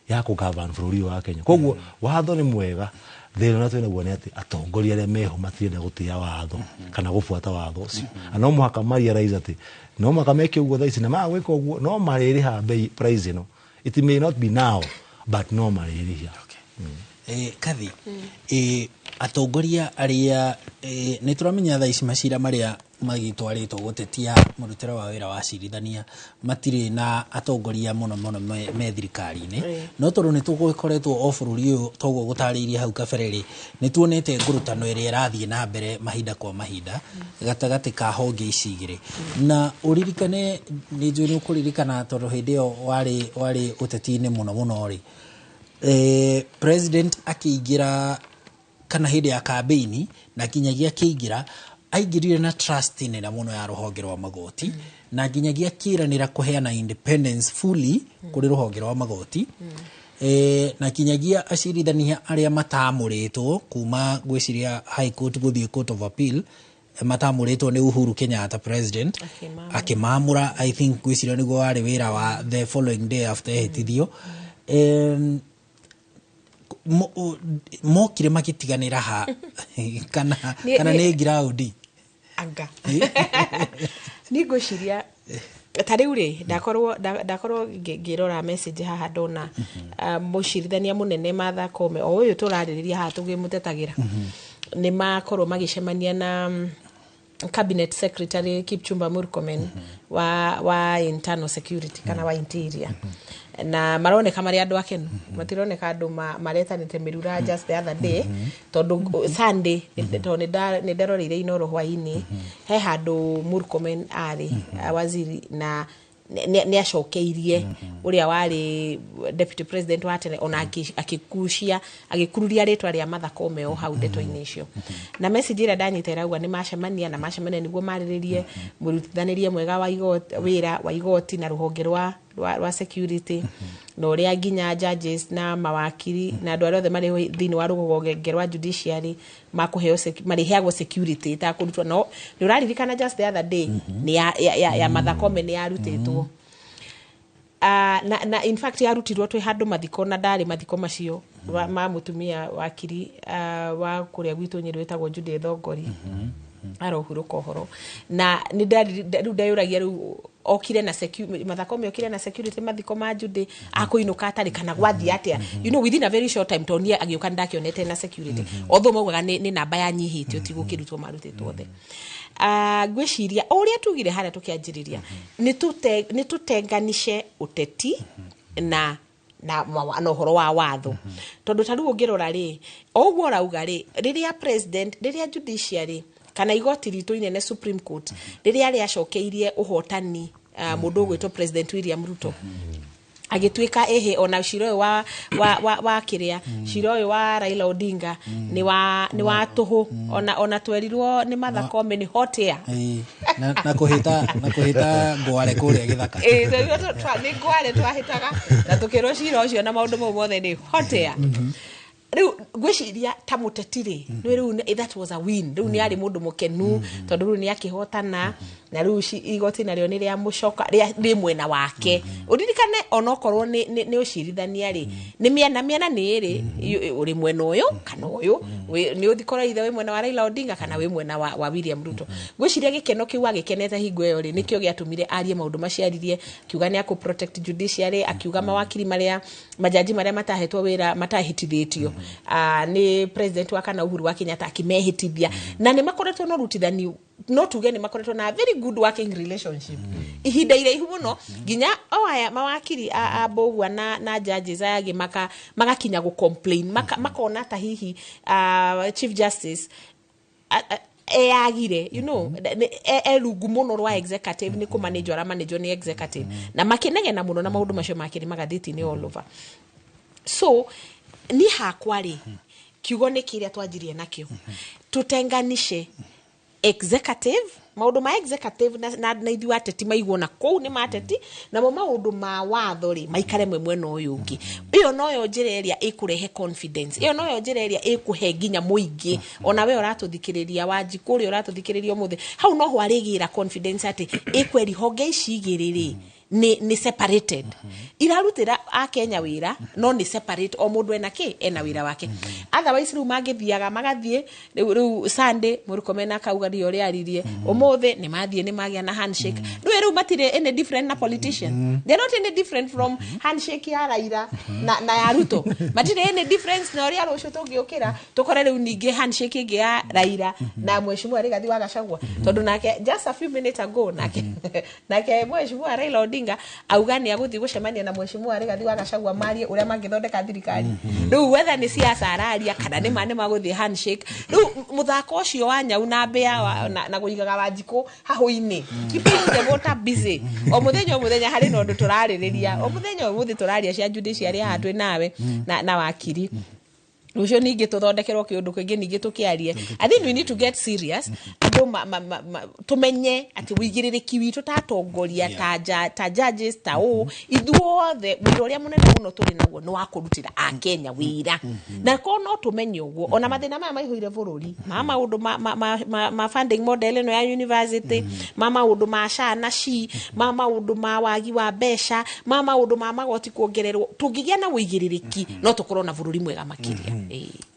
ya kugovern bururi wa Kenya koguo watho ni mwega thĩna na twĩna guo nĩ atĩ atongoria arĩa meho matirenda gũtĩa watho kana gũbuata watho ũcio no mũhaka marealize atĩ no mũhaka meke ũguo thaa ici na magwĩka ũguo no marĩrĩha bei price ĩno it may not be now but no marĩrĩha Kathi atongoria arĩa nĩ turamenya thaa ici macira marĩa magitwarĩtwo gũtetia mũrutĩre wa wĩra wa cirithania matirĩ na atongoria mũno me thirikari-inĩ no tondũ nĩ tũgũkoretwo o bũrũri ũyũ toguo gũtarĩirie hau kabere nĩ tuonete ngũrũtano ĩrĩa ĩrathiĩ na mbere mahinda kwa mahinda gatagatĩ ka honge ici igĩrĩ na ũririkane nĩ njũĩ nĩ ũkũririkana tondũ hĩndĩ ĩyo warĩ ũteti-inĩ mũno rĩ president akĩingĩra kana hĩndĩ ya campaign na kinyagia akĩingĩra aingĩrire na trust nene mũno ya rũhonge rwa magoti na nginyagia kĩranĩra kũheana independence fully kũrĩ rũhonge rwa magoti na kinyagia acirithania arĩa matamũrĩtwo kuma gwĩciria high court gũthiĩ court of appeal matamũrĩtwo nĩ Uhuru Kenyatta president akĩmamũra I think gwĩciria nĩguo warĩ wĩra wa the following day after ehĩtithio mokire magĩtiganĩra ha kana nĩ ground anga ni ngwĩciria ta rĩu rĩ ndakorwo ngĩrora message haha ndona mũcirithania mũnene Martha Koome o ũyũ tũrarĩrĩria haha tũgĩmũtetagĩra nĩ makorwo magĩcemania na cabinet secretary Kipchumba Murkomen wa internal security kana wa interior na maroneka marĩ andũ akenu matironeka andũ maretanĩte mĩrura just the other day tondũ Sunday nĩ nderoreire Inooro hwainĩ he handũ Murkomen arĩ waziri na nĩ acokeirie ũrĩa warĩ deputy president wa tene ona agĩkururia rĩtwa rĩa Martha Koome o hau ndeto-inĩ icio na message ĩrĩa ndanyitera ũguo nĩ macemania nĩguo marĩrĩrie mũrutithanĩrie mwega wa wĩra wa igoti na rũhonge rwa security na ũrĩa nginya judges na mawakiri na andũ arĩa othe marĩ thĩinĩ wa rũhonge rwa judiciary marĩheagwo security itakũrutwo no nĩ ũraririkana just the other day nĩ ya Martha Koome nĩ yarutĩtwo na in fact yarutirwo twĩ handũ mathiko na ndarĩ mathiko macio ma mũtumia wakiri wa kũrĩa gwitũ Nyĩrĩ wĩtagwo Judith Thongori arohurũka ũhoro na nĩ ndayũragia rĩu okire na security Martha Koome okire na security mathiko ma Judy akũinũka atarĩ kana gwathi atĩa within a very short time tonia agĩũka ndakĩonete na security although maugaga nĩ namba yanyihĩtio ti gũkĩrutwo marutĩtwo othe ngwĩciria ũrĩa tugire harĩa tũkĩanjĩrĩria nĩ tũtenganishe ũteti na ũhoro wa watho tondũ ta rĩu ũngĩrora rĩ ũguo rauga rĩ rĩrĩa president rĩrĩa judiciary kana igoti ritũ inene Supreme Court rĩrĩa rĩacokeirie ũhotani mũndũ ũgwĩtwo President William Ruto agĩtuĩka ona cira ũyũ wa kĩrĩa cira ũyũ wa Raila Odinga nĩ wa tũhũ ona twerirwo nĩ Martha Koome nĩ hot air na kũhĩta ngware kũrĩa gĩthaka nĩ ngware twahĩtaga na tũkĩrwo cira ũcio na maũndũ mau mothe nĩ hot air rĩu ngwĩciria ta mũteti-rĩ rĩu that was a win rĩu nĩ arĩ mũndũ mũkenu tondũ rĩu nĩ akĩhotana na rĩu igoti narĩo nĩ rĩa mũcoka rĩ mwena wake ũririkane onokorwo nĩ ũcirithania-rĩ nĩ mĩena nĩ ĩrĩ ũrĩ mwena ũyũ kana ũyũ nĩ ũthikora ithe wĩ mwena wa Raila Odinga kana wĩ mwena wa William Ruto ngwĩciria gĩkeno kĩu agĩkenete hingo ĩyo rĩ nĩkĩo gĩatũmire arie maũndũ maciaririe akiuga nĩ akũ protect judiciary akiuga mawakiri majaji marĩa matahetwo wĩra matahĩtithĩtio ni president wa kana Uhuru wa Kenyatta akimehitithia na nĩ makoretwo no rutithani no tuge nĩ makoretwo na very good working relationship ihinda iraihu mũno nginya aya mawakiri a Mbũgua na judges ayage magakinya go complain makona ta hihi chief justice agire rungu mũno rwa executive nĩ manage ni executive na makinegena mũno na maũndũ macio makĩrĩ magathĩti-inĩ all over so ni hakwa-rĩ kiugo nĩ kĩrĩa twanjirie nakĩo tutenganishe executive maũndũ ma executive na ithuĩ ateti maigwo na kũu nĩ mateti namo maũndũ ma watho-rĩ maikare mwena ũyũ ũngĩ ĩyo noyo njĩra ĩrĩa ĩkũrehe confidence ĩyo noyo njĩra ĩrĩa ĩkũhe nginya mũingĩ ona we ũratũthikĩrĩria Wanjiku ũrĩa ũratũthikĩrĩria ũmũthĩ hau noho arĩgĩra confidence atĩ ĩkweri honge ici igĩrĩ-rĩ ni separated irarutira a Kenya wira no ni separate o mundu ena wira wake otherwise ru magithiaga magathie ru Sunday murukomena kauga ri ori aririe umuthe ni mathie ni magia na handshake ru matire any different na politician they not any different from handshake ya Raila na ya Ruto matire any difference na ori arosho tungiukira tukore ru ninge handshake ingi ya Raila na mheshimiwa Rigathi wa Gachagua tondu nake just a few minutes ago nake mheshimiwa Raila Odinga augani aguthi gucemania na mheshimiwa Rigathi wa Gachagua marie uria mangithondeka thirikari riu whether ni siasa araria kana ni maguthi handshake riu muthako ucio wa nyau na mbea na guigaga Wanjiku hahuini keeping the water busy o muthenya hari no ndu turaririria o muthenya umuthi turaria cia judiciary hatwe nawe na wakiri ucio ningi tuthondekerwo kiundu kingi ningi tukiarie I think we need to get serious tumenye ati wigiririki witu tatongoria ta judges ta ithuothe wira uria munene muno turi naguo ni wa kurutira a Kenya wira na ko no tumenye uguo ona mathina maya maihuire bururi maundu ma funding model no ya university maundu ma SHA na SHI maundu ma wagi wa besha maundu ma magoti kuongererwo tungigia na wigiririki no tukorwo na bururi mwega makiria.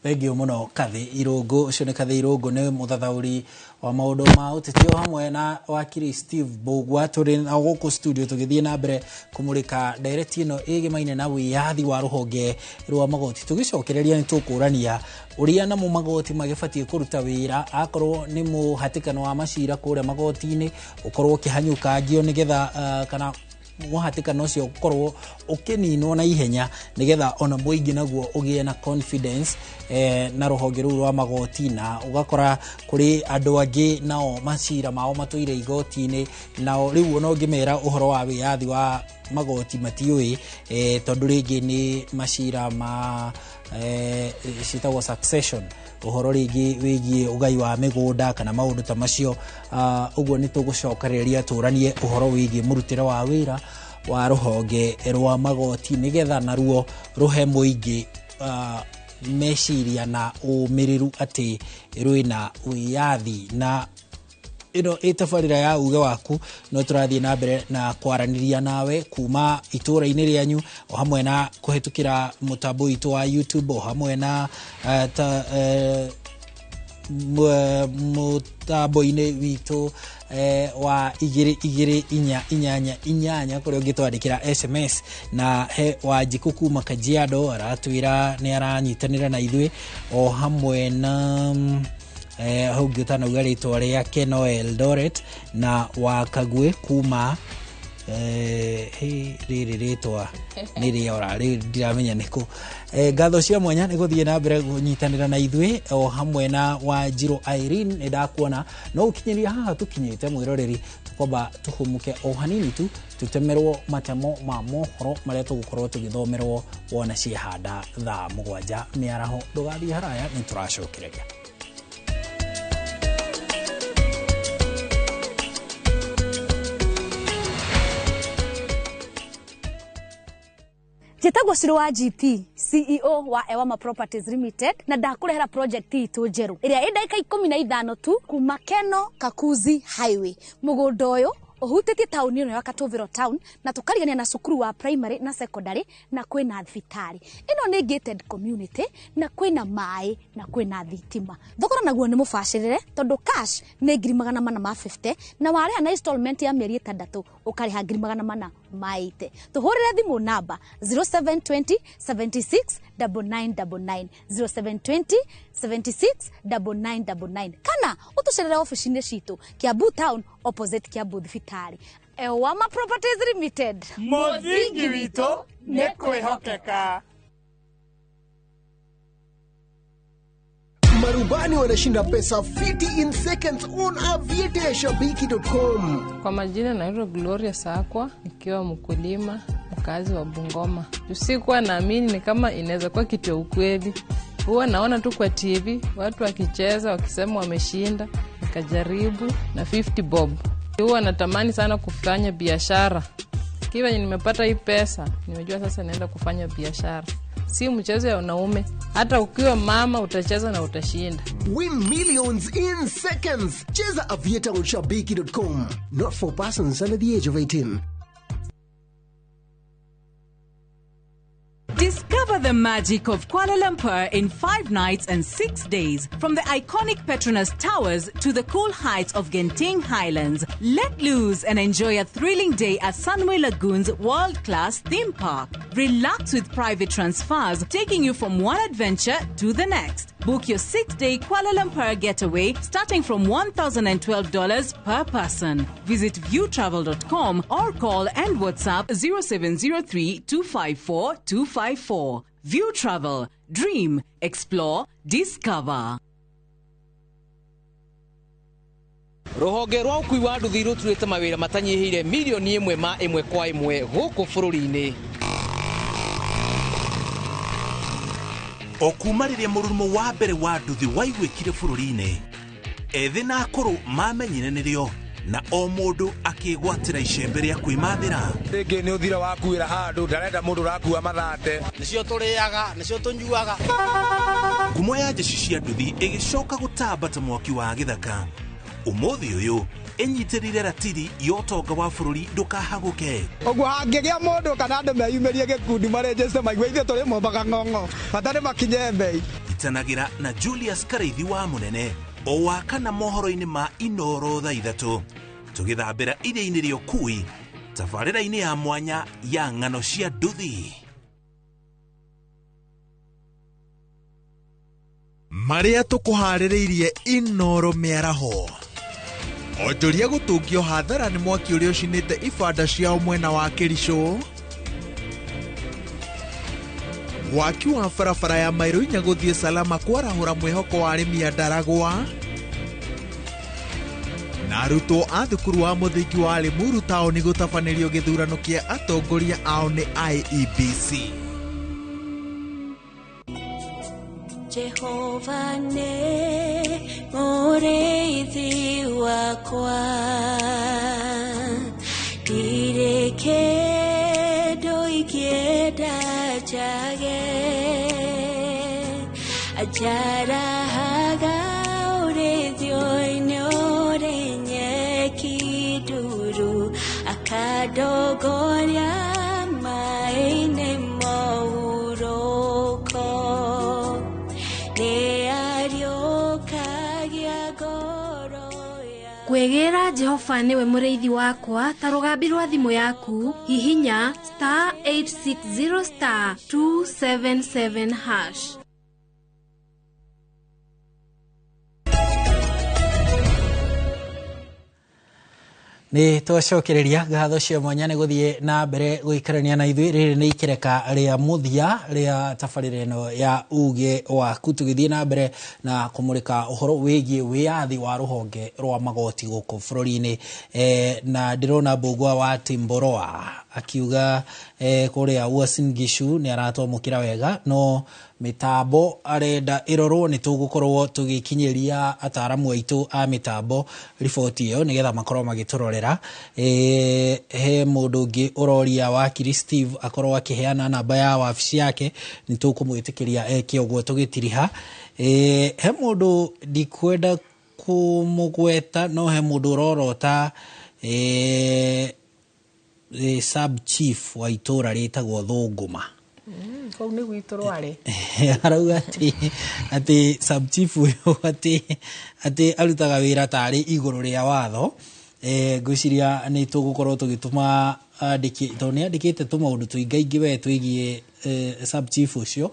Thank you muno Kathi Irungu ucio ni Kathi Irungu ni muthathauri wa maundu ma uteti hamwe na wakiri Steve Bogwa turi na guku studio tugithie na mbere kumurika direct ino igimaine na wiyathi wa ruhonge rwa magoti tugicokereria ni tukurania uria na mu magoti magibatie kuruta wira akorwo ni muhatikano wa macira kuria magoti-ini ukorwo kihanyuka ngio nigetha kana muhatikano ucio ukorwo ukininwo na ihenya nigetha ona muingi naguo ugie na confidence na ruhonge ruru rwa magoti na ugakora kuri andu angi nao macira mao matuire igoti-ini nao riu no ngimera uhoro wa wiyathi wa magoti matiui tondu ringi ni macira ma citagwo succession uhoro ringi wigie ugai wa migunda kana maundu ta macio uguo ni tugucokereria turanie uhoro wigie murutire wa wira wa ruhonge rwa magoti nigetha naruo ruhe muingi meciria na umiriru ati rwina wiyathi na ino itafarira ya uge waku no turathie na mbere na kwaraniria nawe kuma itura-ini rianyu o hamwe na kuhetukira mutambo itu wa YouTube o hamwe na mutambo-ini witu wa 224 kuria ungitwandikira SMS na he Wanjiku kuma Kajiado aratwira ni aranyitanira na ithui o hamwe na hugutana ugaritwa ria Keno Eldoret na Wakagwe kuma riri ritwa ni riora ndiramenya niku ngatho cia mwanya ni guthie na mbere kunyitanira na ithui o hamwe na Wanjiru Irene ni ndakuona no ukinyiria haha tukinyite mwiroreri tukoba tuhumuke o hanini tu tutemerwo matemo ma mohoro maria tugukorwo tugithomerwo wona ciehanda thaa 7 miaraho ndugathie haraya ni turacokereria. Jetagwo Ciro wa GT, CEO wa Ewama Properties Limited na ndakurehera project itu njeru iria idaika 15 tu kuma Keno Kakuzi Highway. Mugunda uyu uhutete tauni ino ya Katovero town na tukarigania na cukuru wa primary na secondary na kwina thibitari. Ino ni gated community na kwina mai na kwina thitima. Thogora naguo ni mubashirire tondu cash ni 450 na waria na installment ya mieri 6 ukariha 480. Tuhurire thimu namba 0720 76 9999 0720 76 9999 kana utucerere office-ini citu Kiambu town opposite Kiambu thibitari. Ewama Properties Limited, muthingi wito ni kwihokeka. Marubani wanashinda pesa 50 in seconds on aviatashabiki.com. Kwa majina naitwa Gloria Sakwa, nikiwa mkulima mkazi wa Bungoma. Usikuwa naamini ni kama inaweza kuwa kitu ya ukweli. Huwa naona tu kwa TV watu wakicheza wakisema wameshinda, nikajaribu na 50 bob. Huwa natamani sana kufanya biashara. Kiwa nimepata hii pesa, nimejua sasa naenda kufanya biashara. Si mchezo ya wanaume, hata ukiwa mama utacheza na utashinda. Win millions in seconds. Cheza aviatashabiki.com. Not for persons under the age of 18. the magic of Kuala Lumpur in 5 nights and 6 days. From the iconic Petronas Towers to the cool heights of Genting Highlands, let loose and enjoy a thrilling day at Sunway Lagoon's world-class theme park. Relax with private transfers, taking you from one adventure to the next. Book your 6-day Kuala Lumpur getaway starting from $1,012 per person. Visit viewtravel.com or call and WhatsApp 0703-254-254. View Travel. Dream. Explore. Discover. Ruhonge rwa ukui wa nduthi ruturite mawira matanyihire milioni 1 ma 1 kwa 1 guku bururi-ini. Okuma riria mururumo wa mbere wa nduthi waigwikire bururi-ini, ethi na akuru mamenyire nirio na o mundu akigwatira icembe ria kwimathira. Ringi ni uthira wakuira handu ndarenda mundu rakua mathate nicio turiaga nicio tunyuaga. Ngumo ya jeshi cia nduthi igicoka gutambata mwaki wa githaka. Umuthi uyu enyitirire ratiri yotonga wa bururi ndukahaguke. Oguo hangigia mundu kana andu meyumirie gikundi marejeste maigwe ithe turi mombaga ng'ong'o batari makinye mbei. Itanagira na Julius Kareithi wa munene o wakana mohoro-ini ma Inoro thaa 3 tugithambira iria-ini ria ukui tabarĩra-ini ya mwanya ya ng'ano cia nduthi. Maria tukuharĩrĩirie Inoro miaraho onjoria gũtũngio hathara nĩ mwaki ũrĩa ũcinĩte ibanda ciao mwena wa Kericho. Waki wa barabara ya mairo 4 gũthiĩ Salama kwarahũra mwĩhoko wa arĩmi a Ndaragwa. Na arutwo a thukuru wa mũthingi wa Limuru taũni gũtabanĩrio gĩthurano kĩa atongoria ao nĩ IEBC. Jehova ne mũrĩithi wakwa, ndirĩ kĩndũ ingĩenda njage, ajarahaga ũrĩithio-inĩ ũrĩ nyeki nduru, akandongoria maĩ-inĩ mũhurũko. Kwegera Jehova niwe mũrĩithi wakwa, ta rũgambi rwa thimũ yaku hihinya *860*277#. Ni twacokereria ngatho cia mwanya ni guthie na mbere guikarania na ithui. Riri ni ikereka ria muthia ria tabarĩra ino ya uge waku, tugithie na mbere na kumurika uhoro wigie wiathi wa ruhonge rwa magoti guku bururi-ini. Na ndirona Mbugua wa Timboroa akiuga kuria Uasin Gishu ni aratomukira wega, no mitambo arenda irorwo ni tugukorwo tugikinyiria ataramu aitu a mitambo riboti iyo nigetha makorwo magiturorera. He mundu ungi uroria wakiri Steve akorwo akiheana namba ya wabici yake, ni tukumwitikiria eke uguo tugitiriha. He mundu ndikwenda kumugweta, no he mundu urorota sub chief wa itura ritagwo Thunguma. Kou nĩ gwitũ rware. Arauga ati sub chief uyu ati arutaga wira tari iguru ria watho. Ngwiciria ni tugukorwo tugituma andiki toni andikite tumaundu tuingaingi we twigie sub chief ucio.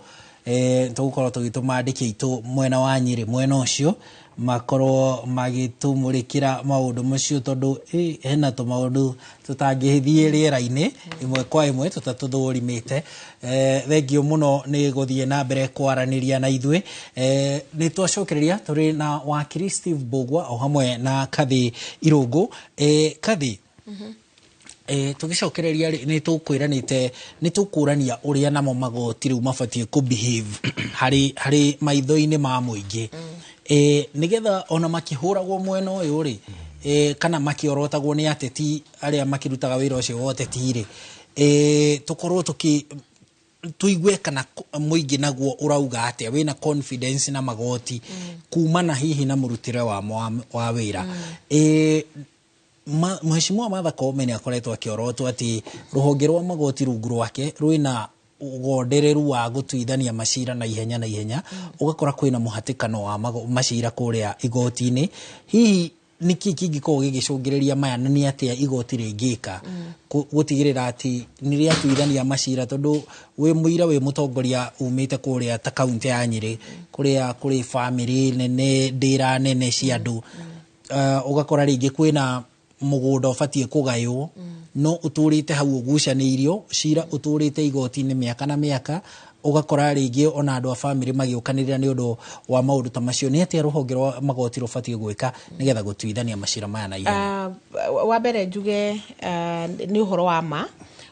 Tugukorwo tugituma andiki itu mwena wa Nyeri mwena ucio makorwo magitumurikira maundu macio, tondu hena tumaundu tutangihithie riera-ini imwe kwa imwe tutatuthurimite. Thengio muno ni guthie na mbere kwaraniria na ithui. Ni twacokereria turi na wakiri Steve Mbugua o hamwe na Kathi Irungu. Kathi, tugicokereria ni tukwiranite ni tukurania uria namo magoti riu mabatie ku behave hari maitho-ini ma muingi. Nigetha ona makihuragwo mwena uyu ri kana makiorotagwo ni ateti aria makirutaga wira ucio wa ateti ri tukorwo tuigue kana muingi naguo urauga atia wina confidence na magoti kumana hihi na murutire wa wira. Mheshimiwa Martha Koome ni akoretwo akiorotwo ati ruhonge rwa magoti rungu rwake rwina ugondereru wa gutuithania macira na ihenya ugakora kwina muhatikano wa macira kuria igoti-ini hihi niki kingiko gigicungiriria maya ni atia igoti ringika gutigirira ati ni ria tuithania macira tondu we muira we mutongoria umite kuria ta kaunti ya Nyeri kuria kuri family nene ndira nene cia andu ugakora ringi kwina mugunda ubatie kugayo no uturite hau ugucaniirio cira uturite igoti-ini miaka na miaka ugakora ringi ona andu a family magiukanirira ni undu wa maundu ta macio ni atia ruhonge rwa magoti rubatie gwika nigetha gutuithania macira maya na ihenya wa mbere njuge ni uhoro wa ma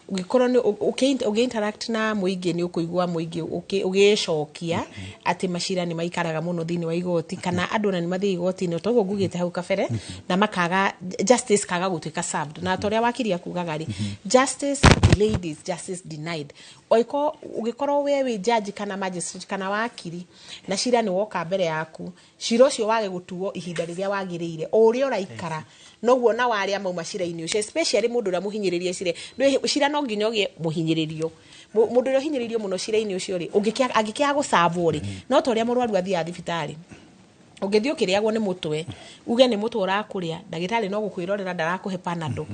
ugikorwo ni ugiinteract na muingi ni ukuigua muingi ugicokia ati macira ni maikaraga muno thini wa igoti kana andu na ni mathii igoti ni togo ngugite hau kabere na makaga justice kaga gutuika served na toria wakiria kugaga ri justice delayed is justice denied oiko ugikorwo we judge kana magistrate kana wakiri na cira ni woka mbere yaku cira ucio wage gutuo ihinda riria wagirire uria uraikara noguo na waria mauma cira-ini ucio especially mundu ura muhinyiririe cira no nginya ogie muhinyiririo mundu ura hinyiririo muno cira-ini ucio ri angikia gucavwo ri no toria murwaru athia thibitari ungithio kiriagwo ni mutwe uge ni mutwe urakuria ndagitari no gukwirorera ndarakuhe panado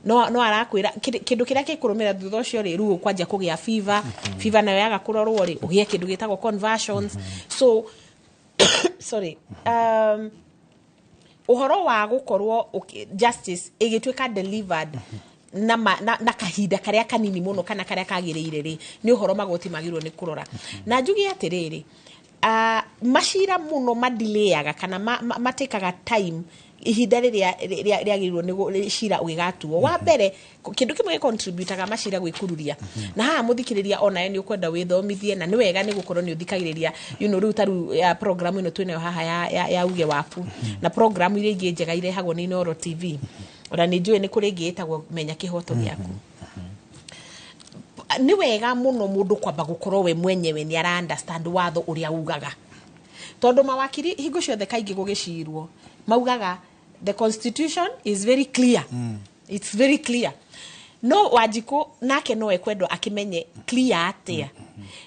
no arakwira kindu kiria kikurumira thutha ucio ri ruo kwanja kugia fever nayo yaga kurorwo ri ugie kindu gitagwo conversions so sorry uhoro wa gukorwo justice igituika delivered na kahinda karia kanini muno kana karia kagirire ri ni uhoro magoti magirwo ni kurora na njugi atiriri macira muno madileyaga kana matekaga time ihinda riria girwo ni cira ugigatuo wa mbere kindu kimwe contributaga macira gwikururia na haha muthikiriria ona ni ukwenda withomithie na ni wega ni gukorwo ni uthikagiriria riu taru program ino twinayo haha ya uge waku na program ile ingi njega irehagwo ni Inoro TV ona ni njui ni kuri ngiitagwo menya kihoto giaku ni wega muno mundu kwamba gukorwo we mwenyewe ni ara understand watho uria ugaga tondu mawakiri hingo ciothe kaingi gugicirwo maugaga the constitution is very clear it's very clear no Wanjiku nake no ekwendwo akimenye clear atia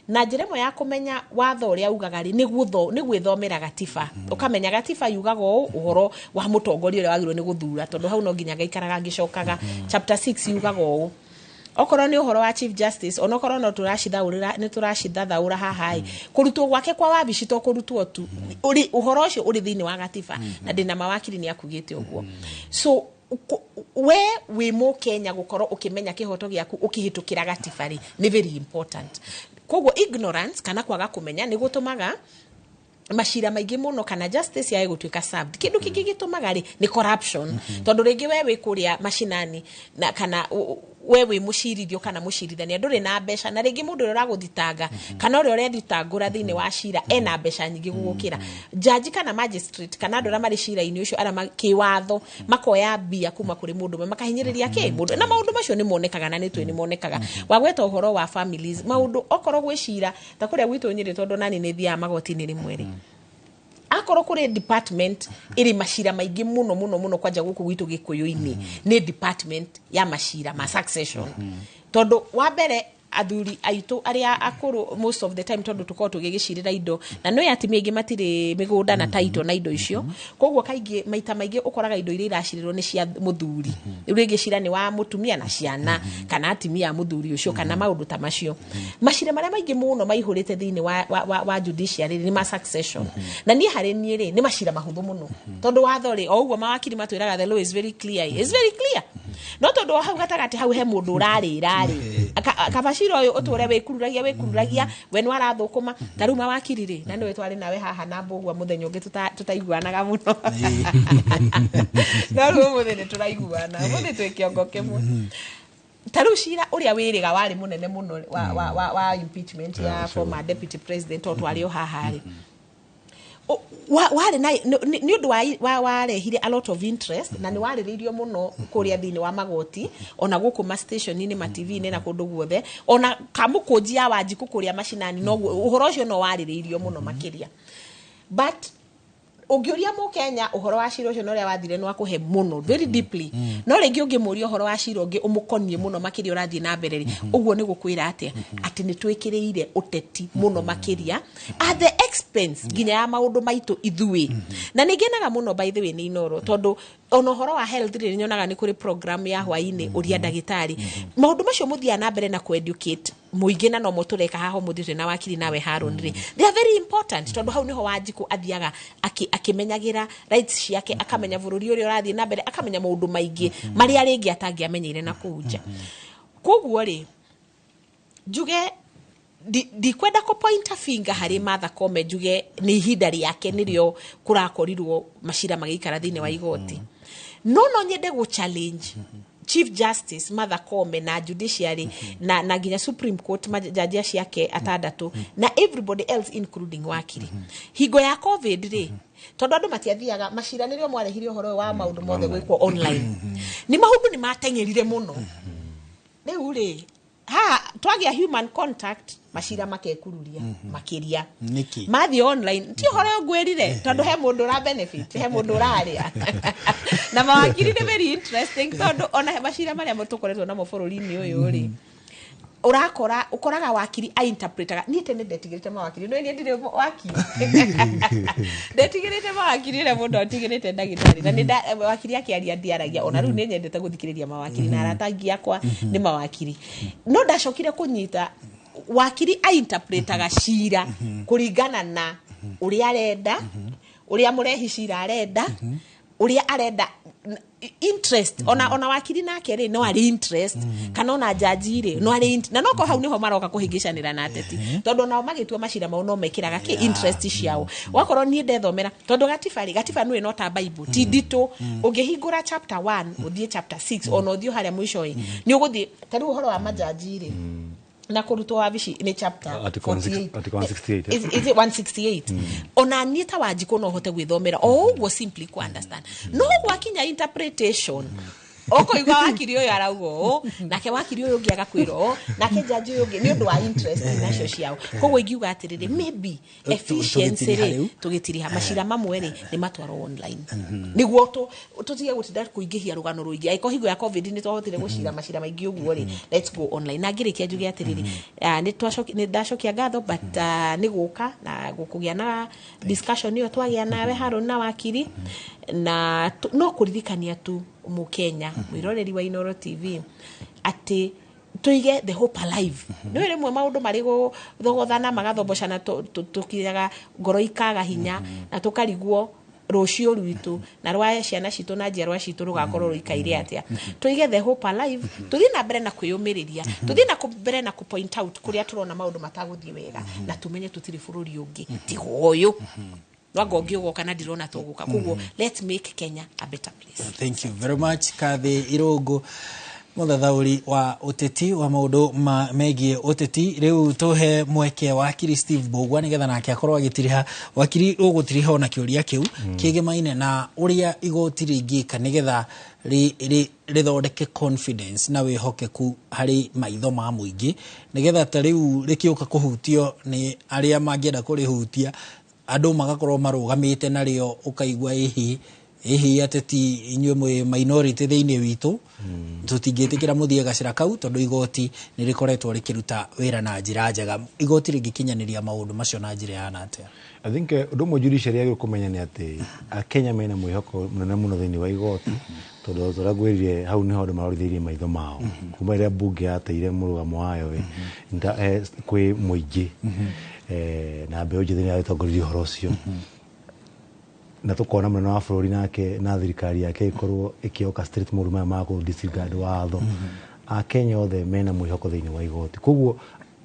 na njiremo ya kumenya watho uria ugaga ri ni gwithomera gatiba ukamenya gatiba yugaga uhoro wa mutongoria uria wagirwo ni guthura tondu hau no nginya gaikaraga ngicokaga chapter 6 yugaga okorwo ni uhoro wa chief justice onokorwo no turashithaurira ni turashithathaura haha kurutwo gwake kwa wabici to kurutwo tu uri uhoro ucio uri thini wa gatiba na ndina mawakiri ni akugite uguo so we mu Kenya gukorwo ukimenya kihoto giaku ukihitukira gatiba ri ni very important koguo ignorance kana kwaga kumenya ni gutumaga macira maingi muno kana justice yae gutuika served kindu kingi gitumaga ri ni corruption tondu ringi we kuria mashinani na kana wewe mucirithio kana mucirithania nduri na mbeca na ringi mundu ura guthitanga kana uri urethitangura thini wa cira ena mbeca nyingi gugukira judge kana magistrate kana andu mari cira-ini ucio ara kiwatho makoya mbia kuma kuri mundu makahinyiriria ke mundu na maundu macio ni monekaga na ni monekaga wagweta uhoro wa families maundu okoro gwicira ta kuria gwitu Nyeri tondu nani ni thia magoti-ini rimwe ri akoro kuri department iri macira maingi muno kwanja guku gwitu Gikuyu-ini ni department ya macira ma succession tondu wa mbere athuri aitu aria akuru most of the time tondu tuko tugigicirira indo na no yatimi ingi matire migunda na title na indo icio koguo kaingi maita maingi ukoraga indo iria iracirirwo ni cia muthuri uri gicira ni wa mutumia na ciana kana atimia muthuri ucio kana maundu ta macio macira maria maingi muno maihurite thini wa judiciary ni ma succession na ni hari ni ri ni macira mahuthu muno tondu watho ri o uguo mawakiri matwiraga the law is very clear no tondu hau gatagati hau he mundu urarira ri kabashiro oyo otore wekururagia we no arathukuma taruma wakirire na niwe twari nawe haha na mbugwa muthenya ungi tutaiguanaga muno na ruo muthenya turaiguana muthi twi kiongo kimwe taru cira uria wiriga wari munene muno wa impeachment ya former deputy president otwari o haha ri wale na ni undu warehire a lot of interest na ni wariririo muno kuria thini wa magoti ona guku ma station ini ma TV ni na kundu guothe ona kamukujia Wanjiku kuria mashinani no uhoro ucio no wariririo muno makiria but Ũngĩũria Mũkenya ũhoro wa cira ũcio ũrĩa wathire no akuhe muno very deeply. No rĩngĩ ũngĩmũria ũhoro wa cira ũngĩ ũmũkonie muno makĩria ũrathiĩ na mbere. Ũguo nĩ gũkwĩra atĩ nĩ twĩkĩrĩire ũteti muno makĩria at the expense nginya ya maũndũ maitũ ithuĩ. Na nĩngenaga muno by the way nĩ Inoro tondũ ono horo wa health rĩ nyonaga nĩ kũrĩ program ya hwainĩ ũria ndagĩtarĩ. Maũndũ macio mũthia na mbere na ku-educate muingĩ na no mũtũreka haha mũthire na wakiri nawe Haron rĩ. They are very important tondũ hau niho Wanjiku athiaga akimenyagira rights ciake akamenya bũrũri ũrĩa ũrathiĩ na mbere akamenya maũndũ maingĩ marĩa rĩngĩ atangĩamenyeire na kuja. Koguo rĩ njuge ndikwenda ku point a finger harĩ Martha Koome njuge nĩ ihinda rĩake nĩrĩo kũrakorirwo macira magĩikara thĩinĩ wa igoti. No nyende go challenge Chief Justice Martha Koome na judiciary na nginya Supreme Court majaji ciake atandatu na everybody else including wakiri. Hingo ya COVID rĩ tondu andu matiathiaga macira nĩrĩo mwarehire ũhoro wa maũndũ mothe gwĩkwo online. Ni maũndũ ni mateng'erire muno. Rĩu rĩ twagia human contact macira makekururia makiria mathi online ti horo ngwirire tondu he mundu ra benefit he mundu raria na mawakiri ni very interesting tondu ona macira maria mutukoretwo na mũbũrũri-inĩ ũyũ ri ukoraga wakiri a interpretaga ni tene ndetigirite mawakiri no ni ndire wakiri ndetigirite mawakiri re mundu atigirite ndagitari na ni wakiri akiaria ndiaragia ona riu ni nyendete guthikiriria mawakiri na aratangi yakwa ni mawakiri no ndacokire kunyita wakiri a interpretaga cira kuringana na uria arenda uria murehi cira arenda uria arenda interest ona wakiri nake ri no ari interest kana ona jaji ri no ari na noko hau niho maroka kuhingishanira na ateti tondu nao magitua macira mau no mekiraga ki interest ciao wakorwo ni ndethomera tondu gatiba no inota bible ti ndito ungihingura chapter 1 uthie chapter 6 ona uthio haria mwisho ni uguthie tari uhoro wa majaji ri na kurutwa wabici ni chapter 168 is it 168 ona nita Wanjiku no hote gwithomera oguo simply ku understand no gwakinya interpretation oko igwa wakiri uyu araugo nake wakiri uyu ungi agakwiro nake jaji uyu ungi ni undu wa interest nacio ciao koguo ingiuga atiriri maybe efficiency ri tugitiriha macira mamwe ri ni matwaro online niguo tutige gutinda kuingihia rugano ruingi aiko hingo ya covid ni twahotire gucira macira maingi uguo ri let's go online na ngirikia njuge atiriri ni ndacokia ngatho but ni guka na gukugia na discussion iyo twagia nawe Haron na wakiri na no kuririkania tu Mukenya mwiroreri wa Inoro TV ati tuige the hope alive no rimwe maundu mari guthogothana magathoboshana tukiraga ngoro ikaga hinya na tukariguo rucio rwitu na rwa ciana citu na njiarwa citu rugakorwo ruikaire atia tuige the hope alive tuthi na mbere na kwiyumiriria tuthi na mbere na ku point out kuria turona maundu mataguthie wega na tumenye tutiri bururi ungi tigo uyu wagongiugo kana ndirona tuguka kuguo let's make Kenya a better place. Thank you very much Kathi Irungu muthathauri wa uteti wa maundu megie uteti riu tuhe mweke wakiri Steve Bogwa nigetha nake akorwo agitiriha wakiri ugutiriha ona kiuria kiu kigemaine na uria igoti ringika nigetha rithondeke confidence na wihokeku hari maitho ma muingi nigetha ta riu rikiuka kuhutio ni aria mangienda kurihutia andu magakorwo marugamite nario ukaigwa ihi ateti inywe minority thiini witu tutingitikira muthie gacira kau tondu igoti ni rikoretwo rikiruta wira na njira njega igoti ringikinyaniria maundu macio na njira ya natia. I think ndumo judiciary yagire kumenya ni ati Kenya mena mwihoko munene muno thiini wa igoti tondu turagwiririe hau niho andu marorithirie maitho mao kuma ria bunge yateire murugamo wayo kwi muingi na mbeo njithini ya tongoririe horo ucio na tukona munene wa bururi nake na thirikari yake ikorwo ikioka straight muruma ma ku disregard watho a Kenya othe mena mwihoko thiini wa igoti koguo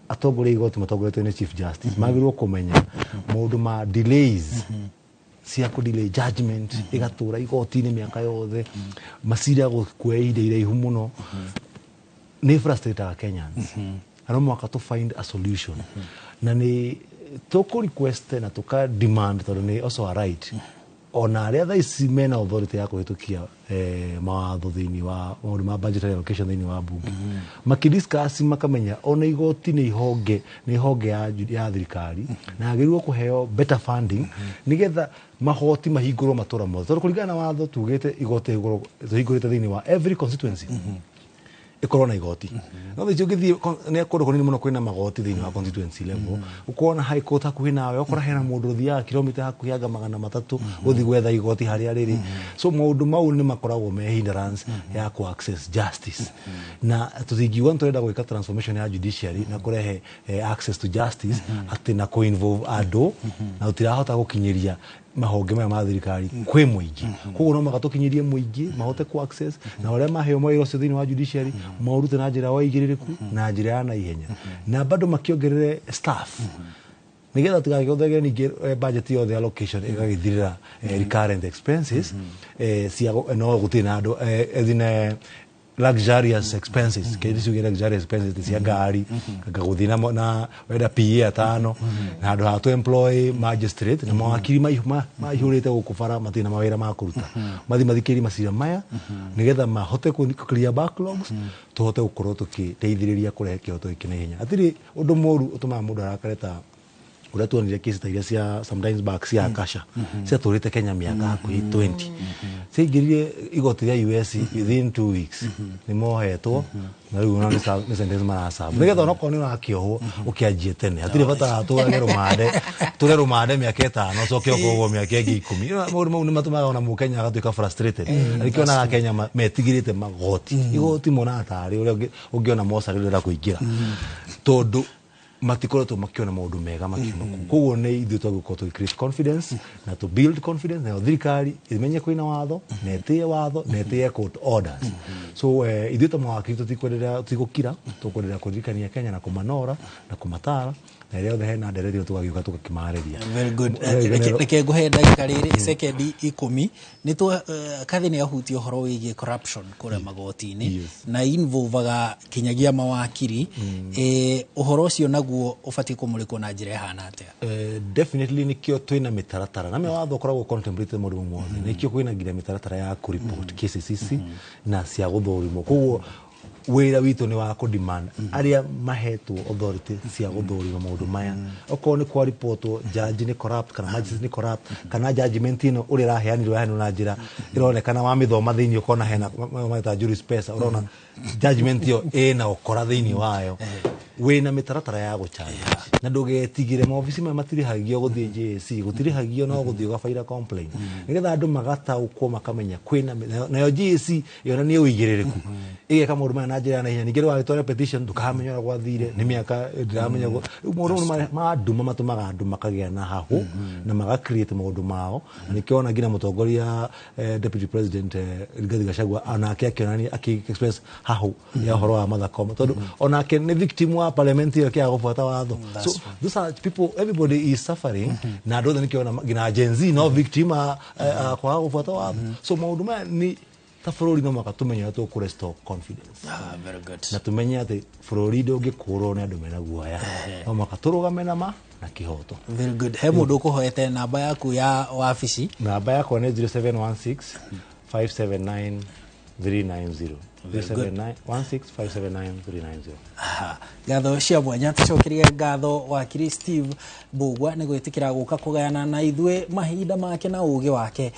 atongoria igoti matongoretwo ni Chief Justice magirwo kumenya maundu ma delays cia ku delay judgment igatura igoti-ini miaka yothe macira gukua ihinda iraihu muno ni frustrated Kenyans ano mwaka to find a solution na ni to request na to demand tondu ni also a right ona aria tha ici mena authority ya kuhitukia mawatho thiini wa maundu ma budgetary allocation thiini wa bunge makidiscuss makamenya ona igoti ni ihonge ya thirikari na agirwo kuheo better funding nigetha mahoti mahingurwo matura mothe tondu kuringana na watho tugite igoti hingurite thiini wa every constituency ikorwo na igoti no thicio ngithii ne kundu kunini muno kwina magoti thiini wa constituency level ukona high court hakuhi nawe ukora hena mundu thia kilomita hakuhi anga 300 uthi gwetha igoti haria riri so maundu mau ni makoragwo me hindrance ya ku access justice na tuthingiwa nturenda gwika transformation ya judiciary na kurehe access to justice ati na ko involve ado na utirahota gukinyiria mahonge maya ma thirikari kwi muingi koguo no magatukinyirie muingi mahote ku access na wale maheo moyo ucio thiini wa judiciary maurute na njira wa igiririku na njira ya naihenya na bado makiongerere staff nigetha tugagiothe ningi budget yothe allocation igagithirira recurrent expenses cia no gutina andu ethine luxurious expenses kedi get luxurious expenses cia ngari ngaguthina na wenda PA atano na andu ha to employ magistrate na mawakiri maihurite gukubara matina mawira ma kuruta mathikiri macira maya nigetha mahote ku clear backlogs tuhote gukorwo tukiteithiriria kurehe kihoto ikinehenya atiri undu moru utuma mundu arakareta uria tuonire kesi ta iria cia sometimes back cia Akasha cia turite Kenya miaka hakuhi 20 cingiririe igoti ria US within 2 weeks ni mohetwo na riu na sentence marasa nigetha no koni na kioho ukianjie tene atire bata ture rumande miaka 5 so kio kogo miaka 10 maundu mau ni matumaga ona mukenya agatuika frustrated alikiona Kenya metigirite magoti igoti mona atari uria ungiona mosari rira kuingira tondu matikoretwo makiona maundu mega makiuma koguo ni ithuĩ twagũkorwo tũgĩ create confidence na to build confidence na thirikari imenye kwĩna watho na ĩtĩe watho na ĩtĩe court orders so ithuĩ ta mawakiri tũtikwenderea tũtigũkira tũkwenderea kũririkania Kenya na kũmanora na kũmatara na rĩo the hena ndererio tũgagiũka tũgakimarĩria. Very good. Reke ngũhe ndagĩka rĩrĩ sekendi 10 nĩtũ kathi nĩ ahutio ũhoro wĩgiĩ corruption kũrĩa magoti-inĩ na involvaga kinyagia mawakiri ũhoro ũcio naguo ũbatiĩ kũmũrĩkwo na njĩra ĩhana atĩa? Definitely nikio twina mitaratara na mewatho koragwo contemplated mũndũ mothe nikio kwĩna nginya mitaratara ya ku report cases ici na cia gũthũrimwo koguo wira witũ ni wa ku demand aria mahetwo authority cia guthurima maundu maya okorwo ni kwa reportwo judge ni corrupt kana magistrate ni corrupt kana judgment ino uri raheanirwo hano na njira ironekana wa mithoma thiini ukona hena maita juris pesa urona judgment yo ina ukora thiini wayo wina mitaratara ya guchallenge na ndugetigire maobici ma matirihagio guthie JSC gutirihagio no guthie gafaira complaint nigetha andu magataukwo makamenya kwina nayo JSC yona ni uigiririku igeka maundu maya na njira na hinya ningĩ wagĩtwara petition ndũkamenya gwathire nĩ mĩaka ndiramenya maũndũ ma nduma matumaga andũ makagĩa na hahu na maga create maũndũ mao na nĩkĩona nginya mũtongoria deputy president Rigathi Gachagua onake akĩonania express hahu ya ũhoro wa mathako tondũ onake nĩ victim wa parliament ĩyo kĩa gũbuata watho so those are people everybody is suffering na andũ nĩkĩona nginya Gen Z no victim kwa gũbuata watho so maũndũ maya ni ta bururi no makatumenya tu ku restore confidence very good na tumenya ati bururi ndũngĩkũrwo nĩ andũ mena guoya no makaturugame na kihoto. Very good. He mundu kuhoete namba yaku ya wabici? Namba yako ni 0716 579 390 0716579390. Gatho cia mwanya tucokerie ngatho wakiri Steve Mbugua ni gwitikira guka kugayana na ithuĩ mahinda make na uge wake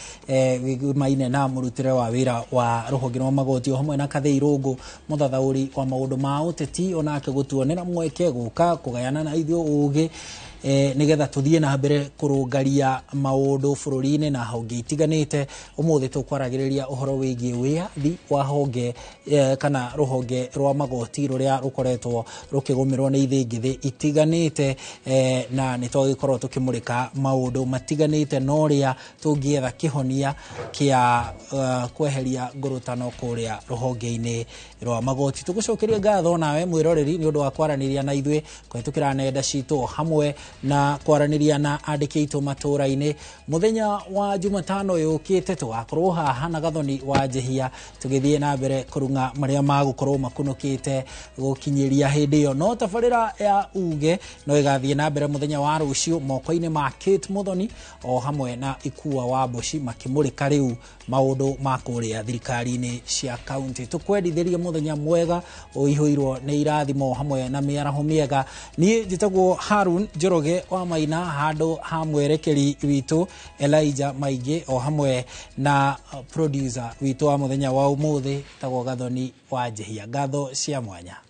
maine na murutire wa wira wa ruhonge rwa magoti hamwe na Kathe Irungu muthathauri wa maundu ma uteti onake gutuonera mweke guka kugayana na ithuĩ uge nigetha tuthie na mbere kurungaria maundu bururi-ini na honge itiganite umuthi tukwaragiria uhoro wigie wiathi wa honge kana ruhonge rwa magoti ruria rukoretwo rukigumirwo ni ithingithi itiganite na nitwagikorwo tukimurika maundu matiganite no ria tungietha kihonia kia kweheria ngurutano kuria ruhonge-ini rwa magoti tugucokeria ngatho nawe mwiroreri ni undu wa kwaraniria na ithuĩ kwitukira nenda citu hamwe na kwaraniria na andiki itu matura-ini muthenya wa Jumatano yukite tugakorwo haha na Gathoni wa Njihia tugithie na mbere kurunga maria magukorwo makunukite gukinyiria hindi yo no tabarira ya uge no igathie na mbere muthenya wa rucio moko-ini ma Kate Muthoni o hamwe na Ikua wa Boshi makimurika riu maundu ma kuria thirikari-ini cia county tukwendithirie muthenya mwega uihuirwo ni irathimo hamwe na miaraho miega ni njitagwo Harun Njoroge wa Maina handu ha mwerekeri witu Elijah Maige o hamwe na producer witu wa muthenya wa umuthi tagwo Gathoni wa Njihia. Ngatho cia mwanya.